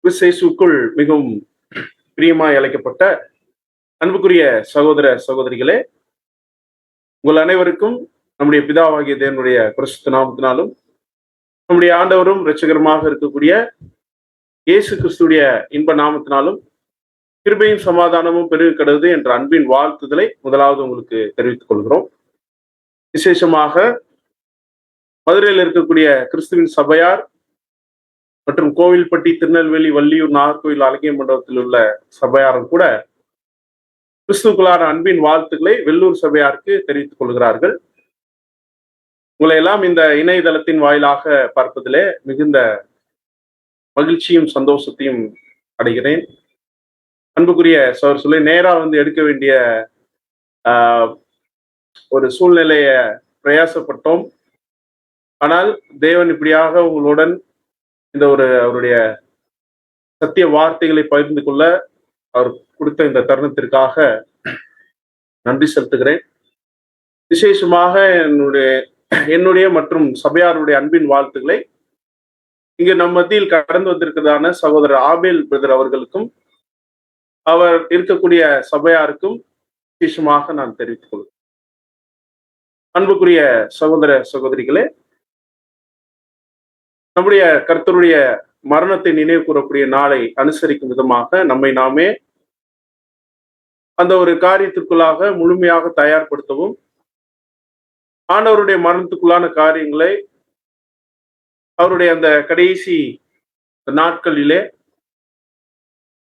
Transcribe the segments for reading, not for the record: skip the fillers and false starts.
கிறிஸ்து மிகவும் பிரியமாய் அழைக்கப்பட்ட அன்புக்குரிய சகோதர சகோதரிகளே, உங்கள் அனைவருக்கும் நம்முடைய பிதாவாகிய தேவனுடைய பரிசுத்த நாமத்தினாலும் நம்முடைய ஆண்டவரும் இரட்சகருமாக இருக்கக்கூடிய இயேசு கிறிஸ்துடைய இன்ப நாமத்தினாலும் கிருபையும் சமாதானமும் பெருகு கிடது என்ற அன்பின் வாழ்த்துதலை முதலாவது உங்களுக்கு தெரிவித்துக் கொள்கிறோம். விசேஷமாக மதுரையில் இருக்கக்கூடிய கிறிஸ்துவின் சபையார் மற்றும் கோவில்பட்டி, திருநெல்வேலி, வள்ளியூர், நாகர்கோவில், அழகிய மண்டபத்தில் உள்ள சபையாரும் கூட கிறிஸ்துக்குள்ளான அன்பின் வாழ்த்துக்களை வெள்ளூர் சபையாருக்கு தெரிவித்துக் கொள்கிறார்கள். உங்களை எல்லாம் இந்த இணையதளத்தின் வாயிலாக பார்ப்பதிலே மிகுந்த மகிழ்ச்சியும் சந்தோஷத்தையும் அடைகிறேன். அன்புக்குரிய சொல்லி நேரா எடுக்க வேண்டிய ஒரு சூழ்நிலைய பிரயாசப்பட்டோம். ஆனால் தேவன் இப்படியாக உங்களுடன் இந்த அவருடைய சத்திய வார்த்தைகளை பகிர்ந்து கொள்ள அவர் கொடுத்த இந்த தருணத்திற்காக நன்றி செலுத்துகிறேன். விசேஷமாக என்னுடைய மற்றும் சபையாருடைய அன்பின் வாழ்த்துக்களை இங்கு நம் மத்தியில் கடந்து வந்திருக்கிறதான சகோதரர் ஆபேல் பிரதர் அவர்களுக்கும் அவர் இருக்கக்கூடிய சபையாருக்கும் விசேஷமாக நான் தெரிவித்துக் கொள்கிறேன். அன்புக்குரிய சகோதர சகோதரிகளே, நம்முடைய கர்த்தருடைய மரணத்தை நினைவு கூறக்கூடிய நாளை அனுசரிக்கும் விதமாக நம்மை நாமே அந்த ஒரு காரியத்திற்குள்ளாக முழுமையாக தயார்படுத்தவும், ஆண்டவருடைய மரணத்துக்குள்ளான காரியங்களை அவருடைய அந்த கடைசி நாட்களிலே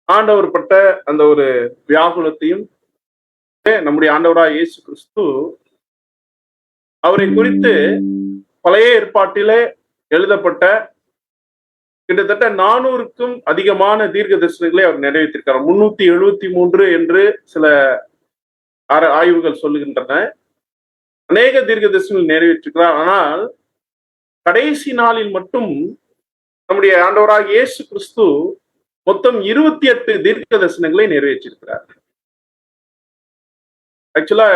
ஆண்டவர் பட்ட அந்த ஒரு வியாகுலத்தையும் நம்முடைய ஆண்டவராய் இயேசு கிறிஸ்து அவரை குறித்து பழைய ஏற்பாட்டிலே எழுதப்பட்ட கிட்டத்தட்ட 400க்கும் அதிகமான தீர்க்க தரிசனங்களை அவர் நிறைவேற்றிருக்கிறார். 373 என்று சில ஆய்வுகள் சொல்லுகின்றன. அநேக தீர்க்க தரிசனங்கள் நிறைவேற்றிருக்கிறார். ஆனால் கடைசி நாளில் மட்டும் நம்முடைய ஆண்டவராக இயேசு கிறிஸ்து மொத்தம் 28 தீர்க்க தரிசனங்களை நிறைவேற்றிருக்கிறார். ஆக்சுவலா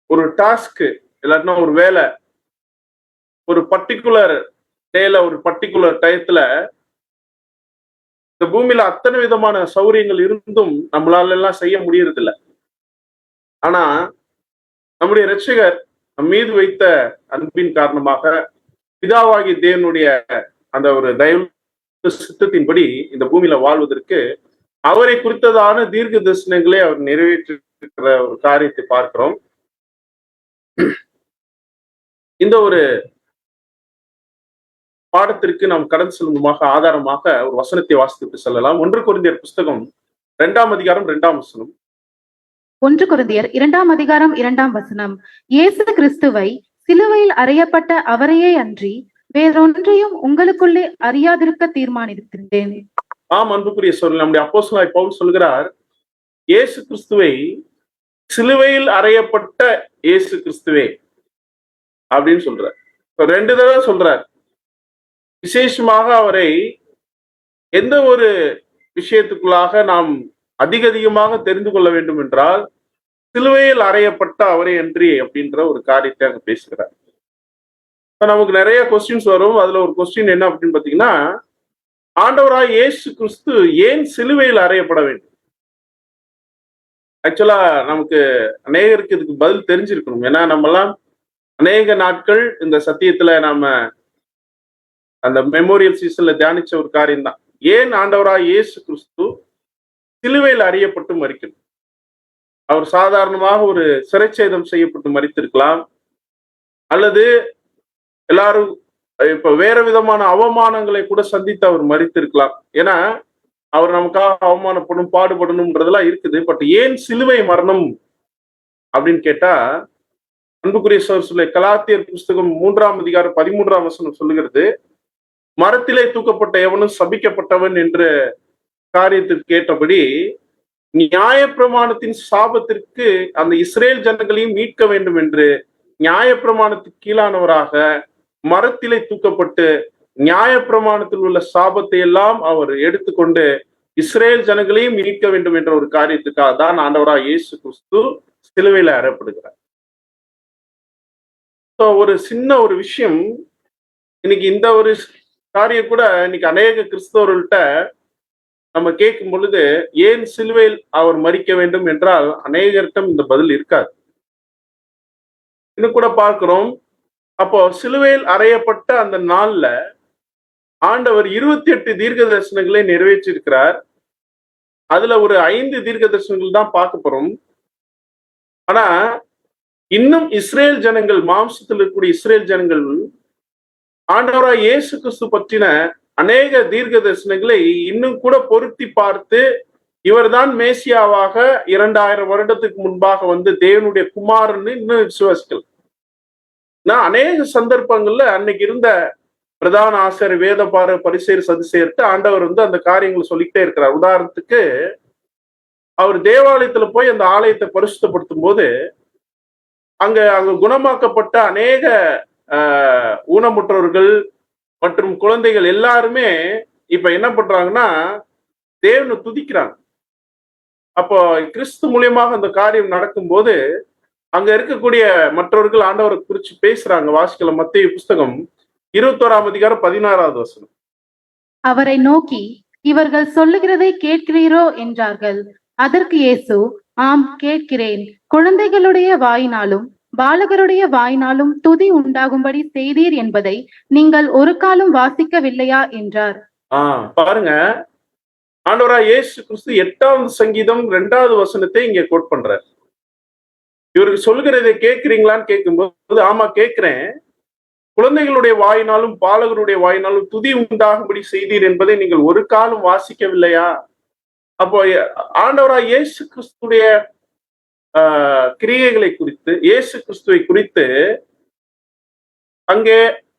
ஒரு டாஸ்க் இல்லாட்டினா ஒரு வேலை ஒரு பர்டிகுலர் டேல ஒரு பர்டிகுலர் டயத்துல இந்த பூமியில அத்தனை விதமான சௌரியங்கள் இருந்தும் நம்மளால எல்லாம் செய்ய முடியறது இல்லை. ஆனா நம்முடைய இரட்சகர் நம் மீது வைத்த அன்பின் காரணமாக பிதாவாகிய தேவனுடைய அந்த ஒரு தயவு சித்தத்தின்படி இந்த பூமியில வாழ்வதற்கு அவரை குறித்ததான தீர்க்க தரிசனங்களை அவர் நிறைவேற்றிருக்கிற ஒரு காரியத்தை பார்க்கிறோம். இந்த ஒரு பாடத்திற்கு நாம் கடந்து செல்லுமாக ஆதாரமாக ஒரு வசனத்தை வாசித்துட்டு செல்லலாம். 1 கொரிந்தியர் புஸ்தகம் 2ஆம் அதிகாரம் 2ஆம் வசனம். 1 கொரிந்தியர் 2ஆம் அதிகாரம் 2ஆம் வசனம். இயேசு கிறிஸ்துவை சிலுவையில் அறையப்பட்ட அவரையே அன்றி வேறொன்றையும் உங்களுக்குள்ளே அறியாதிருக்க தீர்மானித்திருந்தேன். ஆம், அன்புக்குரிய சொல் நம்முடைய அப்போஸ்தலனாகிய பவுல் சொல்கிறார், இயேசு கிறிஸ்துவை சிலுவையில் அறையப்பட்ட இயேசு கிறிஸ்துவே அப்படின்னு சொல்றார். 2 தடவை சொல்றார். விசேஷமாக அவரை எந்த ஒரு விஷயத்துக்குள்ளாக நாம் அதிகமாக தெரிந்து கொள்ள வேண்டும் என்றால் சிலுவையில் அறையப்பட்ட அவரை அன்றி அப்படின்ற ஒரு காரியத்தை அங்க பேசுகிறார். நமக்கு நிறைய கொஸ்டின்ஸ் வரும். அதுல ஒரு கொஸ்டின் என்ன அப்படின்னு பாத்தீங்கன்னா, ஆண்டவராய் இயேசு கிறிஸ்து ஏன் சிலுவையில் அறையப்பட வேண்டும்? ஆக்சுவலா நமக்கு அநேகருக்கு இதுக்கு பதில் தெரிஞ்சிருக்கணும். ஏன்னா நம்மலாம் அநேக நாட்கள் இந்த சத்தியத்துல நாம அந்த மெமோரியல் சீசன்ல தியானிச்ச ஒரு காரியம் தான். ஏன் ஆண்டவராய் இயேசு கிறிஸ்து சிலுவையில் அறியப்பட்டு மரிக்கணும்? அவர் சாதாரணமாக ஒரு சிறைச்சேதம் செய்யப்பட்டு மரித்திருக்கலாம், அல்லது எல்லாரும் இப்ப வேற விதமான அவமானங்களை கூட சந்தித்து அவர் மரித்திருக்கலாம். ஏன்னா அவர் நமக்காக அவமானப்படும் பாடுபடணும்ன்றதெல்லாம் இருக்குது. பட் ஏன் சிலுவை மரணம் அப்படின்னு கேட்டா, அன்புக்குரிய சொல்ல கலாத்தியர் புஸ்தகம் 3ஆம் அதிகாரம் 13ஆம் வசனம் சொல்லுகிறது, மரத்திலே தூக்கப்பட்ட எவனும் சபிக்கப்பட்டவன் என்ற காரியத்திற்கு ஏற்றபடி நியாயப்பிரமாணத்தின் சாபத்திற்கு அந்த இஸ்ரேல் ஜனங்களையும் மீட்க வேண்டும் என்று நியாயப்பிரமாணத்துக்கு கீழானவராக மரத்திலே தூக்கப்பட்டு நியாயப்பிரமாணத்தில் உள்ள சாபத்தை எல்லாம் அவர் எடுத்துக்கொண்டு இஸ்ரேல் ஜனங்களையும் மீட்க வேண்டும் என்ற ஒரு காரியத்துக்காக தான் ஆண்டவராக இயேசு கிறிஸ்து சிலுவையில் அறையப்படுகிறார். ஒரு சின்ன ஒரு விஷயம், இன்னைக்கு இந்த ஒரு காரியம் கூட இன்னைக்கு அநேக கிறிஸ்தவர்கள்ட்ட நம்ம கேட்கும் பொழுது ஏன் சிலுவையில் அவர் மரிக்க வேண்டும் என்றால் அநேகரிடம் இந்த பதில் இருக்காது. இன்னும் கூட பார்க்கிறோம், அப்போ சிலுவையில் அறையப்பட்ட அந்த நாள்ல ஆண்டவர் 28 தீர்க்க தரிசனங்களை நிறைவேற்றியிருக்கிறார். அதுல ஒரு 5 தீர்க்க தரிசனங்கள் தான் பார்க்க போறோம். ஆனா இன்னும் இஸ்ரேல் ஜனங்கள், மாம்சத்தில் இருக்கக்கூடிய இஸ்ரேல் ஜனங்கள் ஆண்டவராய் இயேசு கிறிஸ்து பற்றின அநேக தீர்க்க தரிசனங்களை இன்னும் கூட பொருத்தி பார்த்து இவர்தான் மேசியாவாக 2000 வருடத்துக்கு முன்பாக வந்து தேவனுடைய குமாரன்னு இன்னும் விசுவாசிக்கல. நான் அநேக சந்தர்ப்பங்கள்ல அன்னைக்கு இருந்த பிரதான ஆசிரியர், வேதபார, பரிசேயர், சதுசேயர்ட்டு ஆண்டவர் வந்து அந்த காரியங்களை சொல்லிக்கிட்டே இருக்கிறார். உதாரணத்துக்கு அவர் தேவாலயத்துல போய் அந்த ஆலயத்தை பரிசுத்தப்படுத்தும் போது அங்க குணமாக்கப்பட்ட அநேக ஊனமுற்றவர்கள் மற்றும் குழந்தைகள் எல்லாருமே இப்ப என்ன பண்றாங்கன்னா தேவனை துதிக்கிறாங்க. அப்போ கிறிஸ்து மூலியமாக அந்த காரியம் நடக்கும்போது அங்க இருக்கக்கூடிய மற்றவர்கள் ஆண்டவரை குறிச்சு பேசுறாங்க. வாசிக்கலாம், மத்தேயு புஸ்தகம் 21ஆம் அதிகாரம் 16வது வசனம். அவரை நோக்கி, இவர்கள் சொல்லுகிறதை கேட்கிறீரோ என்றார்கள். அதற்கு இயேசு, ஆம் கேட்கிறேன். குழந்தைகளுடைய வாயினாலும் பாலகருடைய வாயினாலும் துதி உண்டாகும்படி செய்தீர் என்பதை நீங்கள் ஒரு காலம் வாசிக்கவில்லையா என்றார். பாருங்க, ஆண்டவராய் இயேசு கிறிஸ்து 8வது சங்கீதம் 2வது வசனத்தை இங்க கோட் பண்றார். இவருக்கு சொல்லுகிறதை கேட்கிறீங்களான்னு கேட்கும்போது ஆமா கேட்கிறேன். குழந்தைகளுடைய வாயினாலும் பாலகருடைய வாயினாலும் துதி உண்டாகும்படி செய்தீர் என்பதை நீங்கள் ஒரு காலம் வாசிக்கவில்லையா? அப்போ ஆண்டவராய் இயேசு கிறிஸ்துடைய கிரியைகளை குறித்து, இயேசு கிறிஸ்துவை குறித்து அங்கே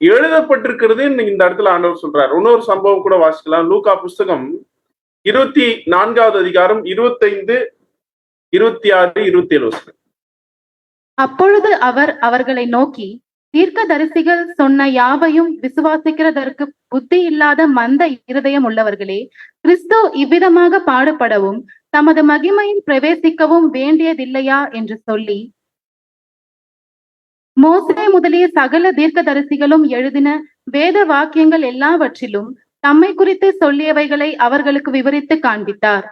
எழுதப்பட்டிருக்கிறது இந்த இடத்துல ஆண்டவர் சொல்றார். இன்னொரு சம்பவம் கூட வாசிக்கலாம். லூக்கா புஸ்தகம் 24வது அதிகாரம் 25, 26, 27. அப்பொழுது அவர் அவர்களை நோக்கி, தீர்க்கதரிசிகள் சொன்ன யாவையும் விசுவாசிக்கிறதற்கு புத்தி இல்லாத மந்த இருதயம் உள்ளவர்களே, கிறிஸ்து இவ்விதமாக பாடுபடவும் தமது மகிமையில் பிரவேசிக்கவும் வேண்டியதில்லையா என்று சொல்லி, மோசே முதலிய சகல தீர்க்கதரிசிகளும் எழுதின வேத வாக்கியங்கள் எல்லாவற்றிலும் தம்மை குறித்து சொல்லியவைகளை அவர்களுக்கு விவரித்து காண்பித்தார்.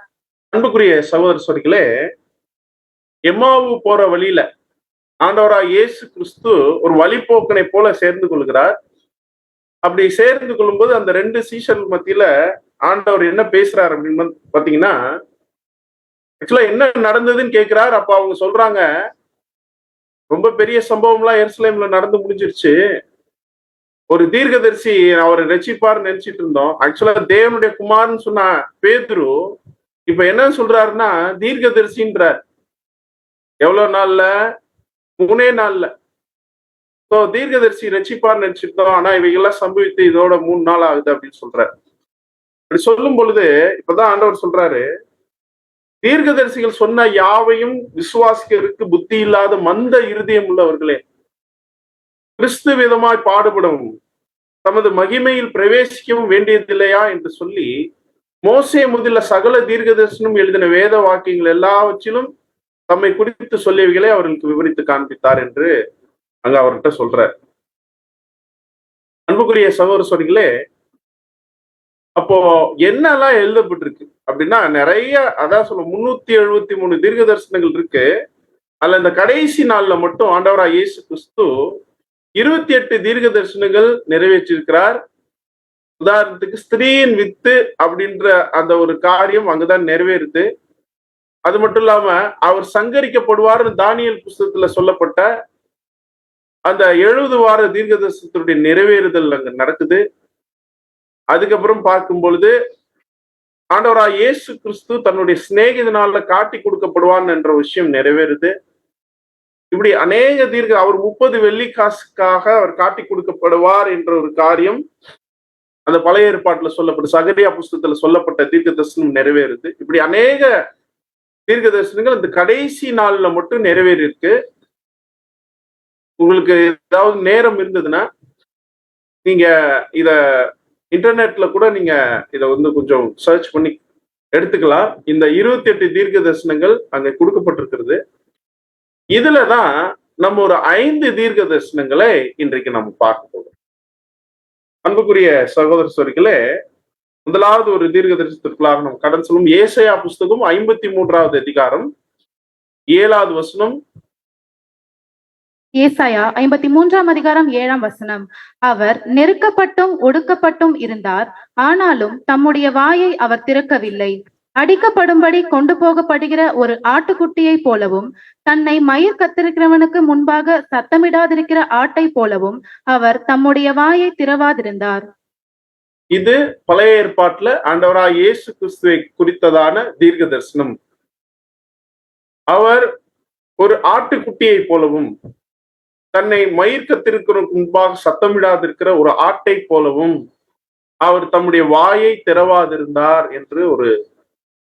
அன்புக்குரிய சகோதர சகோதரிகளே, எம்மாவு போற வழியில ஆண்டவராய் இயேசு கிறிஸ்து ஒரு வழிபோக்கனை போல சேர்ந்து கொள்கிறார். அப்படி சேர்ந்து கொள்ளும்போது அந்த 2 சீஷர்கள் மத்தியில ஆண்டவர் என்ன பேசுறாரு அப்படின்னு பாத்தீங்கன்னா, ஆக்சுவலா என்ன நடந்ததுன்னு கேட்கிறார். அப்ப அவங்க சொல்றாங்க, ரொம்ப பெரிய சம்பவம்லாம் எருசலேம்ல நடந்து முடிஞ்சிருச்சு. ஒரு தீர்க்கதரிசி அவரை ரட்சிப்பார் நினைச்சிட்டு இருந்தோம். ஆக்சுவலா தேவனுடைய குமார்னு சொன்ன பேதுரு இப்ப என்ன சொல்றாருன்னா தீர்க்கதரிசின்றார். எவ்வளவு நாள்ல? 3 நாள்ல. தீர்க்கதரிசி ரட்சிப்பார் நினைச்சிருந்தோம், ஆனா இவைகள்லாம் சம்பவித்து இதோட 3 நாள் ஆகுது அப்படின்னு சொல்றாரு. அப்படி சொல்லும் பொழுது இப்பதான் ஆண்டவர் சொல்றாரு, தீர்க்கதரிசிகள் சொன்ன யாவையும் விசுவாசிக்கிறதுக்கு புத்தி இல்லாத மந்த இருதயம் உள்ளவர்களே, கிறிஸ்து விதமாய் பாடுபடவும் தமது மகிமையில் பிரவேசிக்கவும் வேண்டியதில்லையா என்று சொல்லி, மோசே முதல்ல சகல தீர்க்கதரிசனம் எழுதின வேத வாக்கியங்கள் எல்லாவற்றிலும் தம்மை குறித்து சொல்லியவைகளை அவர்களுக்கு விவரித்து காண்பித்தார் என்று அங்க அவர்கிட்ட சொல்றார். அன்புக்குரிய சகோதர சகோதரிகளே, அப்போ என்னெல்லாம் எழுதப்பட்டிருக்கு அப்படின்னா நிறைய, அதான் சொல்ல 373 தீர்க்க தரிசனங்கள் இருக்கு. அதுல இந்த கடைசி நாள்ல மட்டும் ஆண்டவராய் இயேசு கிறிஸ்து 28 தீர்க்க தரிசனங்கள் நிறைவேற்றிருக்கிறார். உதாரணத்துக்கு ஸ்திரீயின் வித்து அப்படின்ற அந்த ஒரு காரியம் அங்கதான் நிறைவேறுது. அது மட்டும் இல்லாம அவர் சங்கரிக்கப்படுவார் தானியேல் புஸ்தகத்துல சொல்லப்பட்ட அந்த 70 வார தீர்க்க தரிசனத்தினுடைய நிறைவேறுதல் அங்க நடக்குது. அதுக்கப்புறம் பார்க்கும் பொழுது ஆண்டவராய் இயேசு கிறிஸ்து தன்னுடைய சிநேகிதனால காட்டி கொடுக்கப்படுவான் என்ற விஷயம் நிறைவேறுது. இப்படி அநேக அவர் 30 வெள்ளிக்காசுக்காக அவர் காட்டி கொடுக்கப்படுவார் என்ற ஒரு காரியம் அந்த பழைய ஏற்பாட்டுல சொல்லப்பட்ட சகரியா புஸ்தகத்துல சொல்லப்பட்ட தீர்க்க தரிசனம் நிறைவேறுது. இப்படி அநேக தீர்க்க தரிசனங்கள் இந்த கடைசி நாள்ல மட்டும் நிறைவேறி இருக்கு. உங்களுக்கு ஏதாவது நேரம் இருந்ததுன்னா நீங்க இத இன்டர்நெட்ல கூட நீங்க இதை வந்து கொஞ்சம் சர்ச் பண்ணி எடுத்துக்கலாம். இந்த 28 தீர்க்க தரிசனங்கள் அங்க கொடுக்கப்பட்டிருக்கிறது. இதுலதான் நம்ம ஒரு 5 தீர்க்க தரிசனங்களை இன்றைக்கு நம்ம பார்க்க போகிறோம். அன்புக்குரிய சகோதர சகோதரிகளே, முதலாவது ஒரு தீர்க்க தரிசனத்திற்குள்ளாக நாம் கடன் சொல்லும் ஏசாயா புஸ்தகம் 53வது அதிகாரம் 7வது வசனம். ஏசாயா 53ஆம் அதிகாரம் 7ஆம் வசனம். அவர் நெருக்கப்பட்டும் ஒடுக்கப்பட்டும் இருந்தார், ஆனாலும் தம்முடைய வாயை அவர் திறக்கவில்லை. அடிக்கப்படும்படி கொண்டு போகப்படுகிற ஒரு ஆட்டுக்குட்டியை போலவும், தன்னை மயிர் கத்திருக்கிறவனுக்கு முன்பாக சத்தமிடாதிருக்கிற ஆட்டை போலவும் அவர் தம்முடைய வாயை திறவாதிருந்தார். இது பழைய ஏற்பாட்டுல ஆண்டவராய் இயேசு கிறிஸ்துவை குறித்ததான தீர்க்க தரிசனம். அவர் ஒரு ஆட்டுக்குட்டியை போலவும், தன்னை மயிர் கத்திருக்கிறவனுக்கு முன்பாக சத்தமிடாதிருக்கிற ஒரு ஆட்டை போலவும் அவர் தம்முடைய வாயை திறவாதிருந்தார் என்று ஒரு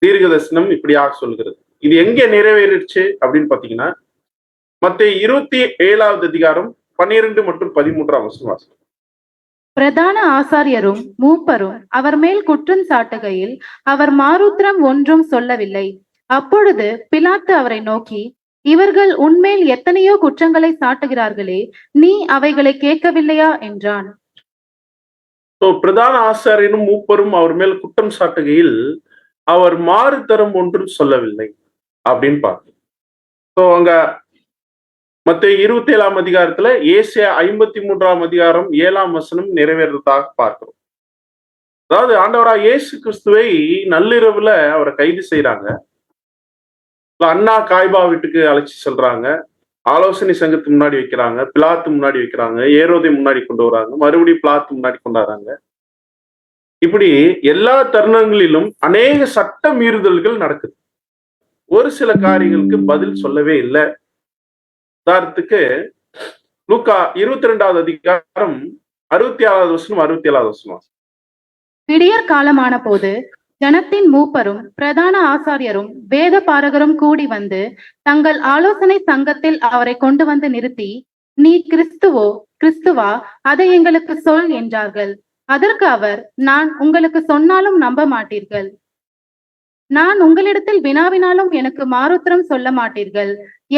தீர்க்க தரிசனம் இப்படியாக சொல்கிறது. இது எங்க நிறைவேறிடுச்சு அப்படின்னு பாத்தீங்கன்னா, மத்தேயு 27வது அதிகாரம் 12 மற்றும் 13ஆம் வசனம். பிரதான ஆசாரியரும் மூப்பரும் அவர் மேல் குற்றம் சாட்டுகையில் அவர் மாறுத்திரம் ஒன்றும் சொல்லவில்லை. அப்பொழுது பிலாத்து அவரை நோக்கி, இவர்கள் உன்மேல் எத்தனையோ குற்றங்களை சாட்டுகிறார்களே, நீ அவைகளை கேட்கவில்லையா என்றான். பிரதான ஆசாரியரும் மூப்பரும் அவர் மேல் குற்றம் சாட்டுகையில் அவர் மாறுதரம் ஒன்றும் சொல்லவில்லை அப்படின்னு பார்க்கிறோம். அங்க மத்தேயு 27ஆம் அதிகாரத்துல ஏசாயா 53ஆம் அதிகாரம் 7ஆம் வசனம் நிறைவேறதாக பார்க்கிறோம். அதாவது ஆண்டவராய் இயேசு கிறிஸ்துவை நள்ளிரவுல அவரை கைது செய்யறாங்க. அண்ணா காய்பா வீட்டுக்கு அழைச்சி செல்றாங்க. ஆலோசனை சங்கத்துக்கு முன்னாடி வைக்கிறாங்க, பிலாத்து முன்னாடி வைக்கிறாங்க, ஏரோதை முன்னாடி கொண்டு வராங்க, மறுபடியும் பிலாத்து முன்னாடி கொண்டாடுறாங்க. இப்படி எல்லா தருணங்களிலும் அநேக சட்ட மீறுதல்கள் நடக்குது. ஒரு சில காரியங்களுக்கு பதில் சொல்லவே இல்லை. உதாரணத்துக்கு லூக்கா 22வது அதிகாரம் 66வது வசனம் 67வது வசனம். விடியற் காலமான போது ஜனத்தின் மூப்பரும் பிரதான ஆசாரியரும் வேத பாரகரும் கூடி வந்து தங்கள் ஆலோசனை சங்கத்தில் அவரை கொண்டு வந்து நிறுத்தி, நீ கிறிஸ்துவா, அதை எங்களுக்கு சொல் என்றார்கள். அதற்கு அவர், நான் உங்களுக்கு சொன்னாலும் நம்ப மாட்டீர்கள். நான் உங்களிடத்தில் வினாவினாலும் எனக்கு மாறுத்திரம் சொல்ல மாட்டீர்கள்.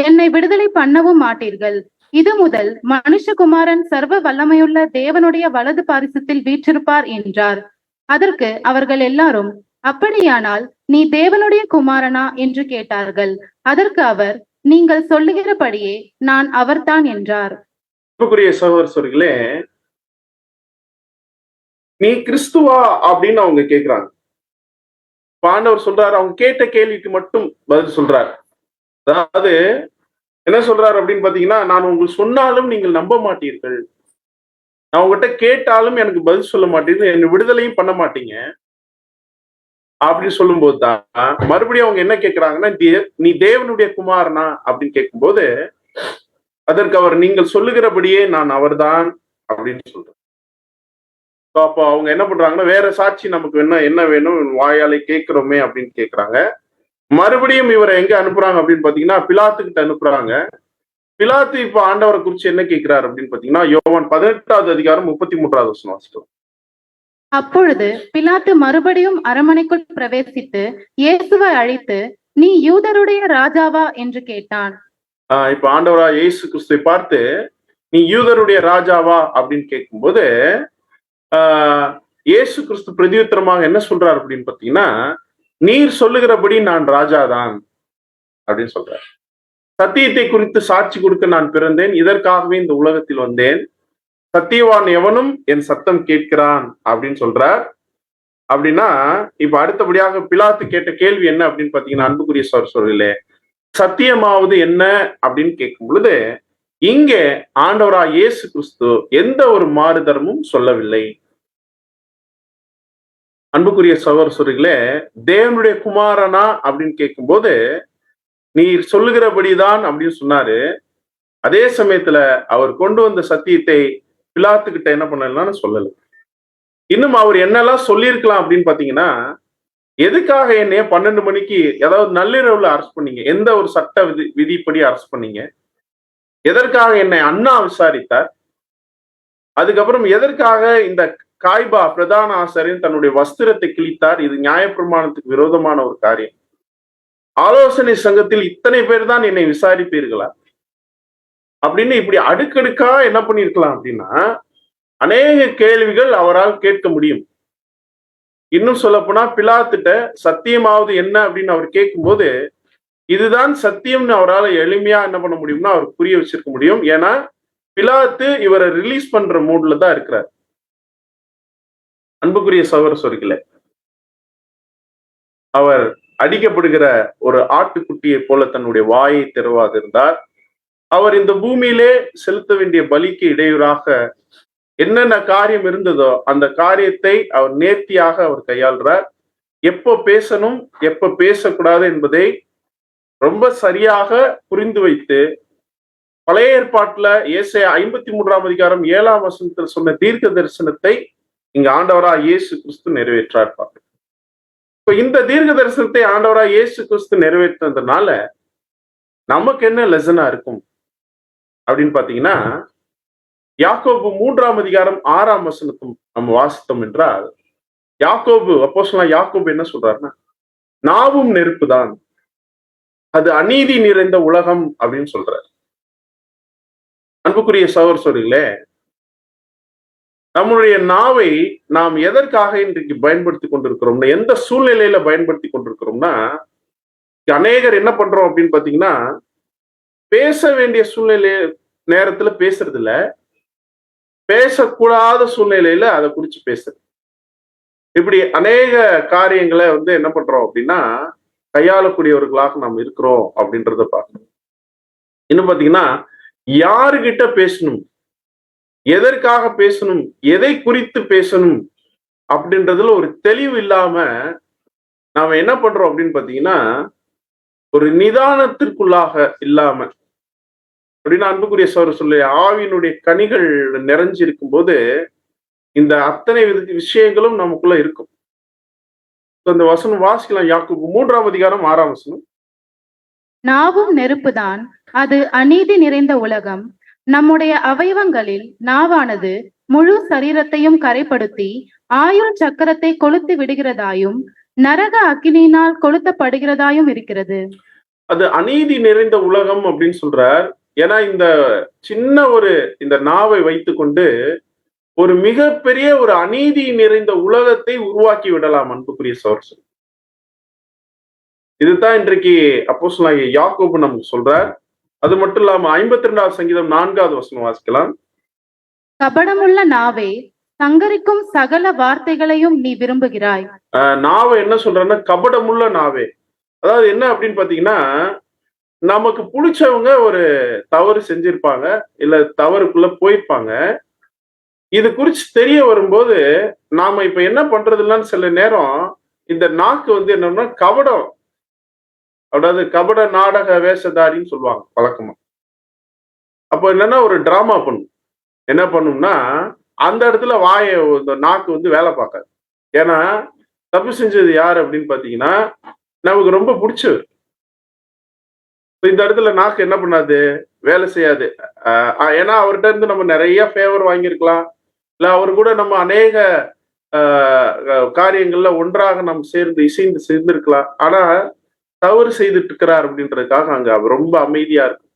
என்னை விடுதலை பண்ணவும் மாட்டீர்கள். இது முதல் மனுஷகுமாரன் சர்வ வல்லமையுள்ள தேவனுடைய வலது பாரிசத்தில் வீற்றிருப்பார் என்றார். அதற்கு அவர்கள் எல்லாரும், அப்படியானால் நீ தேவனுடைய குமாரனா என்று கேட்டார்கள். அதற்கு அவர், நீங்கள் சொல்லுகிறபடியே நான் அவர்தான் என்றார். சகோதரர்களே, நீ கிறிஸ்துவா அப்படின்னு அவங்க கேட்கிறாங்க. ஆண்டவர் சொல்றாரு, அவங்க கேட்ட கேள்விக்கு மட்டும் பதில் சொல்றாரு. அதாவது என்ன சொல்றாரு அப்படின்னு பாத்தீங்கன்னா, நான் உங்களுக்கு சொன்னாலும் நீங்கள் நம்ப மாட்டீர்கள், நான் உங்ககிட்ட கேட்டாலும் எனக்கு பதில் சொல்ல மாட்டீர்கள், என்னை விடுதலையும் பண்ண மாட்டீங்க அப்படின்னு சொல்லும் போதுதான் மறுபடியும் அவங்க என்ன கேட்கிறாங்கன்னா, நீ தேவனுடைய குமாரனா அப்படின்னு கேட்கும்போது அதற்கு அவர், நீங்கள் சொல்லுகிறபடியே நான் அவர்தான் அப்படின்னு சொல்றாரு. அப்போ அவங்க என்ன பண்றாங்கன்னா, வேற சாட்சி நமக்கு என்ன வேணும், வாயாலே கேட்கிறோமே அப்படின்னு கேட்கிறாங்க. மறுபடியும் இவரை எங்க அனுப்புறாங்க அப்படின்னு பாத்தீங்கன்னா, பிலாத்துக்கிட்ட அனுப்புறாங்க. பிலாத்து இப்ப ஆண்டவரை குறிச்சு என்ன கேட்கிறாரு அப்படின்னு பாத்தீங்கன்னா, யோவான் 18வது அதிகாரம் 33வது வசனம். அப்பொழுது பிலாத்து மறுபடியும் அரமனைக்குள் பிரவேசித்து இயேசுவை அழைத்து, நீ யூதருடைய ராஜாவா என்று கேட்டான். இப்ப ஆண்டவரா இயேசு கிறிஸ்துவை பார்த்து, நீ யூதருடைய ராஜாவா அப்படின்னு கேட்கும்போது இயேசு கிறிஸ்து பிரதியுத்தரமாக என்ன சொல்றாரு அப்படின்னு பாத்தீங்கன்னா, நீர் சொல்லுகிறபடி நான் ராஜாதான் அப்படின்னு சொல்றார். சத்தியத்தை குறித்து சாட்சி கொடுக்க நான் பிறந்தேன், இதற்காகவே இந்த உலகத்தில் வந்தேன், சத்தியவான் எவனும் என் சத்தம் கேட்கிறான் அப்படின்னு சொல்றார். அப்படின்னா இப்ப அடுத்தபடியாக பிலாத்து கேட்ட கேள்வி என்ன அப்படின்னு பாத்தீங்கன்னா, அன்புக்குரிய சகோதரர்களே, சத்தியமாவது என்ன அப்படின்னு கேட்கும் பொழுது இங்கே ஆண்டவராய் இயேசு கிறிஸ்து எந்த ஒரு மாறுதரமும் சொல்லவில்லை. அன்புக்குரிய சகோதரர்களே, தேவனுடைய குமாரனா அப்படின்னு கேட்கும்போது நீர் சொல்லுகிறபடிதான் அப்படின்னு சொன்னாரு. அதே சமயத்துல அவர் கொண்டு வந்த சத்தியத்தை பிலாத்துக்கிட்ட என்ன பண்ணலன்னு சொல்லல. இன்னும் அவர் என்னெல்லாம் சொல்லியிருக்கலாம் அப்படின்னு பாத்தீங்கன்னா, எதுக்காக என்னைய 12 மணிக்கு, அதாவது நள்ளிரவுல அரெஸ்ட் பண்ணீங்க, எந்த ஒரு சட்ட விதிப்படி அரெஸ்ட் பண்ணீங்க, எதற்காக என்னை அண்ணா விசாரித்தார், அதுக்கப்புறம் எதற்காக இந்த காய்பா பிரதான ஆசாரியன் தன்னுடைய வஸ்திரத்தை கிழித்தார், இது நியாயப்பிரமாணத்துக்கு விரோதமான ஒரு காரியம், ஆலோசனை சங்கத்தில் இத்தனை பேர் தான் என்னை விசாரிப்பீர்களா அப்படின்னு இப்படி அடுக்கடுக்கா என்ன பண்ணிருக்கலாம் அப்படின்னா, அநேக கேள்விகள் அவரால் கேட்க முடியும். இன்னும் சொல்ல போனா பிலாத்துட்ட சத்தியமாவது என்ன அப்படின்னு அவர் கேட்கும்போது இதுதான் சத்தியம்னு அவரால் எளிமையா என்ன பண்ண முடியும்னா அவர் புரிய வச்சிருக்க முடியும். ஏன்னா பிலாத்து இவரை ரிலீஸ் பண்ற மூட்ல தான் இருக்கிறார். அன்புக்குரிய சகோதர சகோதரிகளே, அவர் அடிக்கப்படுகிற ஒரு ஆட்டுக்குட்டியை போல தன்னுடைய வாயை திறவாதிருந்தார். அவர் இந்த பூமியிலே செலுத்த வேண்டிய பலிக்கு இடையூறாக என்னென்ன காரியம் இருந்ததோ அந்த காரியத்தை அவர் நேர்த்தியாக அவர் கையாள்றார். எப்போ பேசணும் எப்ப பேசக்கூடாது என்பதை ரொம்ப சரியாக புரிந்து வைத்து பழைய ஏற்பாட்டுல ஏசாயா 53ஆம் அதிகாரம் 7ஆம் வசனத்தில் சொன்ன தீர்க்க தரிசனத்தை இங்க ஆண்டவரா இயேசு கிறிஸ்து நிறைவேற்றார். இந்த தீர்க்க தரிசனத்தை ஆண்டவரா இயேசு கிறிஸ்து நிறைவேற்றதுனால நமக்கு என்ன லெசனா இருக்கும் அப்படின்னு பாத்தீங்கன்னா, யாக்கோபு 3ஆம் அதிகாரம் 6ஆம் வசனத்தை நம்ம வாசித்தோம் என்றால், அப்போஸ்தலனாகிய யாக்கோபு என்ன சொல்றாருன்னா, நாவும் நெருப்பு தான், அது அநீதி நிறைந்த உலகம் அப்படின்னு சொல்றாரு. அன்புக்குரிய சகோதர சகோதரிகளே, நம்முடைய நாவை நாம் எதற்காக இன்றைக்கு பயன்படுத்தி கொண்டிருக்கிறோம்னா, எந்த சூழ்நிலையில பயன்படுத்தி கொண்டிருக்கிறோம்னா, அநேகர் என்ன பண்றோம் அப்படின்னு பாத்தீங்கன்னா, பேச வேண்டிய சூழ்நிலை நேரத்துல பேசுறது இல்ல, பேசக்கூடாத சூழ்நிலையில அதை குறிச்சு பேசுறது. இப்படி அநேக காரியங்களை என்ன பண்றோம் அப்படின்னா கையாளக்கூடியவர்களாக நாம் இருக்கிறோம் அப்படின்றத பார்க்கணும். இன்னும் பாத்தீங்கன்னா, யாருகிட்ட பேசணும், எதற்காக பேசணும், எதை குறித்து பேசணும் அப்படின்றதுல ஒரு தெளிவு இல்லாம நாம என்ன பண்றோம் அப்படின்னு பாத்தீங்கன்னா, ஒரு நிதானத்திற்குள்ளாக இல்லாம அப்படின்னா, அன்புக்குரிய சகோதரர் சொல்லி ஆவியினுடைய கனிகள் நிறைஞ்சு இருக்கும்போது இந்த அத்தனை விஷயங்களும் நமக்குள்ள இருக்கும். இந்த வசனம் வாசிக்கலாம். யாக்கோபு 3ஆம் அதிகாரம் 6ஆம் வசனம். நாவும் நெருப்புதான், அது அநீதி நிறைந்த உலகம். நம்முடைய அவயவங்களில் நாவானது முழு சரீரத்தையும் கரைப்படுத்தி ஆயுள் சக்கரத்தை கொளுத்து விடுகிறதாயும் நரக அக்கினியினால் கொளுத்தப்படுகிறதாயும் இருக்கிறது. அது அநீதி நிறைந்த உலகம் அப்படின்னு சொல்றார். ஏன்னா இந்த சின்ன இந்த நாவை வைத்துக்கொண்டு ஒரு மிகப்பெரிய ஒரு அநீதி நிறைந்த உலகத்தை உருவாக்கி விடலாம். அன்புக்குரிய சகோதரர், இதுதான் இன்றைக்கு அப்போஸ்தலனாகிய யாக்கோபு நமக்கு சொல்றார். அது மட்டும் இல்லாம 52ஆம் சங்கீதம் 4ஆவது வசனம் வாசிக்கலாம். கபடமுள்ள நாவே, சங்கரிக்கும் சகல வார்த்தைகளையும் நீ விரும்புகிறாய். நாவை என்ன சொல்றேன்னா, கபடமுள்ள நாவே. அதாவது என்ன அப்படின்னு பாத்தீங்கன்னா, நமக்கு பிடிச்சவங்க ஒரு தவறு செஞ்சிருப்பாங்க, இல்ல தவறுக்குள்ள போயிருப்பாங்க. இது குறிச்சு தெரிய வரும்போது நாம இப்ப என்ன பண்றதுன்னு சில நேரம் இந்த நாக்கு என்னன்னா கபடம், அதாவது கபட நாடக வேஷதாரின்னு சொல்லுவாங்க வழக்கமா. அப்போ என்னன்னா ஒரு டிராமா பண்ணும். என்ன பண்ணும்னா அந்த இடத்துல இந்த நாக்கு வேலை பார்க்காது. ஏன்னா தப்பு செஞ்சது யார் அப்படின்னு பாத்தீங்கன்னா நமக்கு ரொம்ப பிடிச்சவர். இந்த இடத்துல நாக்கு என்ன பண்ணாது, வேலை செய்யாது. ஏன்னா அவர்கிட்ட இருந்து நம்ம நிறைய ஃபேவர் வாங்கியிருக்கலாம், இல்ல அவர் கூட நம்ம அநேக காரியங்கள்ல ஒன்றாக நம்ம இசைந்து சேர்ந்திருக்கலாம். ஆனா தவறு செய்துட்டு இருக்கிறார் அப்படின்றதுக்காக அங்க அவர் ரொம்ப அமைதியா இருக்கும்.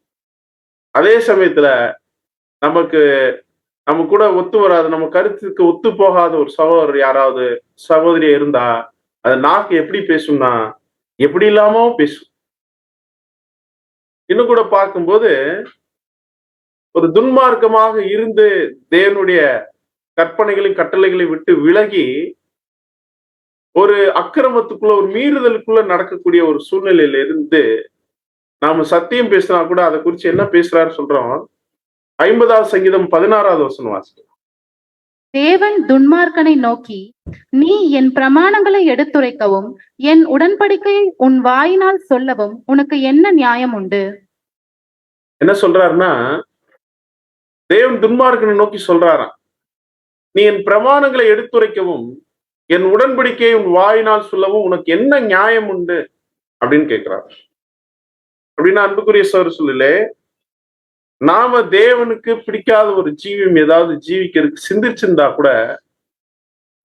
அதே சமயத்துல நம்ம கூட ஒத்து வராது, நம்ம கருத்துக்கு ஒத்து போகாத ஒரு சகோதரர் யாராவது சகோதரி இருந்தா அது நாக்கு எப்படி பேசும்னா எப்படி இல்லாமோ பேசும். இன்னும் கூட பார்க்கும்போது ஒரு துன்மார்க்கமாக இருந்து தேவனுடைய கற்பனைகளையும் கட்டளைகளையும் விட்டு விலகி ஒரு அக்கிரமத்துக்குள்ள ஒரு மீறுதலுக்குள்ள நடக்கக்கூடிய ஒரு சூழ்நிலையில இருந்து நாம சத்தியம் பேசினா கூட அதை குறிச்சு என்ன பேசுறாரு சொல்றோம். 50ஆவது சங்கீதம் 16ஆவது வசனம் வாசிக்கலாம். தேவன் துன்மார்க்கனை நோக்கி, நீ என் பிரமாணங்களை எடுத்துரைக்கவும் என் உடன்படிக்கையை உன் வாயினால் சொல்லவும் உனக்கு என்ன நியாயம் உண்டு? என்ன சொல்றாருன்னா, தேவன் துன்மார்க்கனை நோக்கி சொல்றாராம், நீ என் பிரமாணங்களை எடுத்துரைக்கவும் என் உடன்படிக்கையை உன் வாயினால் சொல்லவும் உனக்கு என்ன நியாயம் உண்டு அப்படின்னு கேட்கிறார். அப்படின்னா அன்புக்குரிய சகோதரர்களே, நாம தேவனுக்கு பிடிக்காத ஒரு ஜீவியம் ஏதாவது ஜீவிக்கிறதுக்கு சிந்திச்சிருந்தா கூட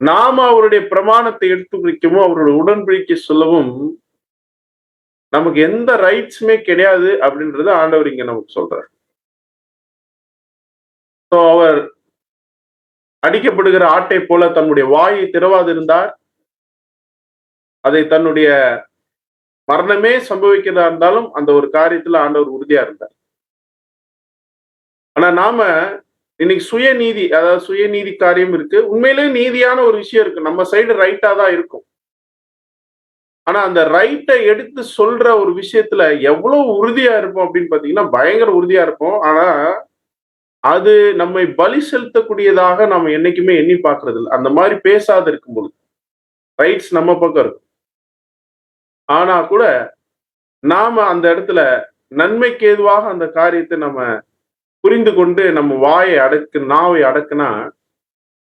நாம அவருடைய பிரமாணத்தை எடுத்து குறிக்கவும் அவருடைய உடன்படிக்கை சொல்லவும் நமக்கு எந்த ரைட்ஸுமே கிடையாது அப்படின்றது ஆண்டவர் இங்க நமக்கு சொல்றார். அவர் அடிக்கப்படுகிற ஆட்டை போல தன்னுடைய வாயை திறவாதிருந்தார். அதை தன்னுடைய மரணமே சம்பவிக்கிறதா இருந்தாலும் அந்த ஒரு காரியத்துல ஆண்டவர் உறுதியா இருந்தார். ஆனா நாம இன்னைக்கு சுயநீதி, அதாவது சுயநீதி காரியம் இருக்கு. உண்மையிலே நீதியான ஒரு விஷயம் இருக்கு, நம்ம சைடு ரைட்டா தான் இருக்கும். ஆனா அந்த ரைட்டை எடுத்து சொல்ற ஒரு விஷயத்துல எவ்வளவு உறுதியா இருப்போம் அப்படின்னு பாத்தீங்கன்னா பயங்கர உறுதியா இருப்போம். ஆனா அது நம்மை பலி செலுத்தக்கூடியதாக நம்ம என்னைக்குமே எண்ணி பார்க்கறது இல்லை. அந்த மாதிரி பேசாத இருக்கும்போது ரைட்ஸ் நம்ம பக்கம் இருக்கும். ஆனா கூட நாம அந்த இடத்துல நன்மைக்கு ஏதுவாக அந்த காரியத்தை நம்ம புரிந்து கொண்டு நம்ம நாவை அடக்குனா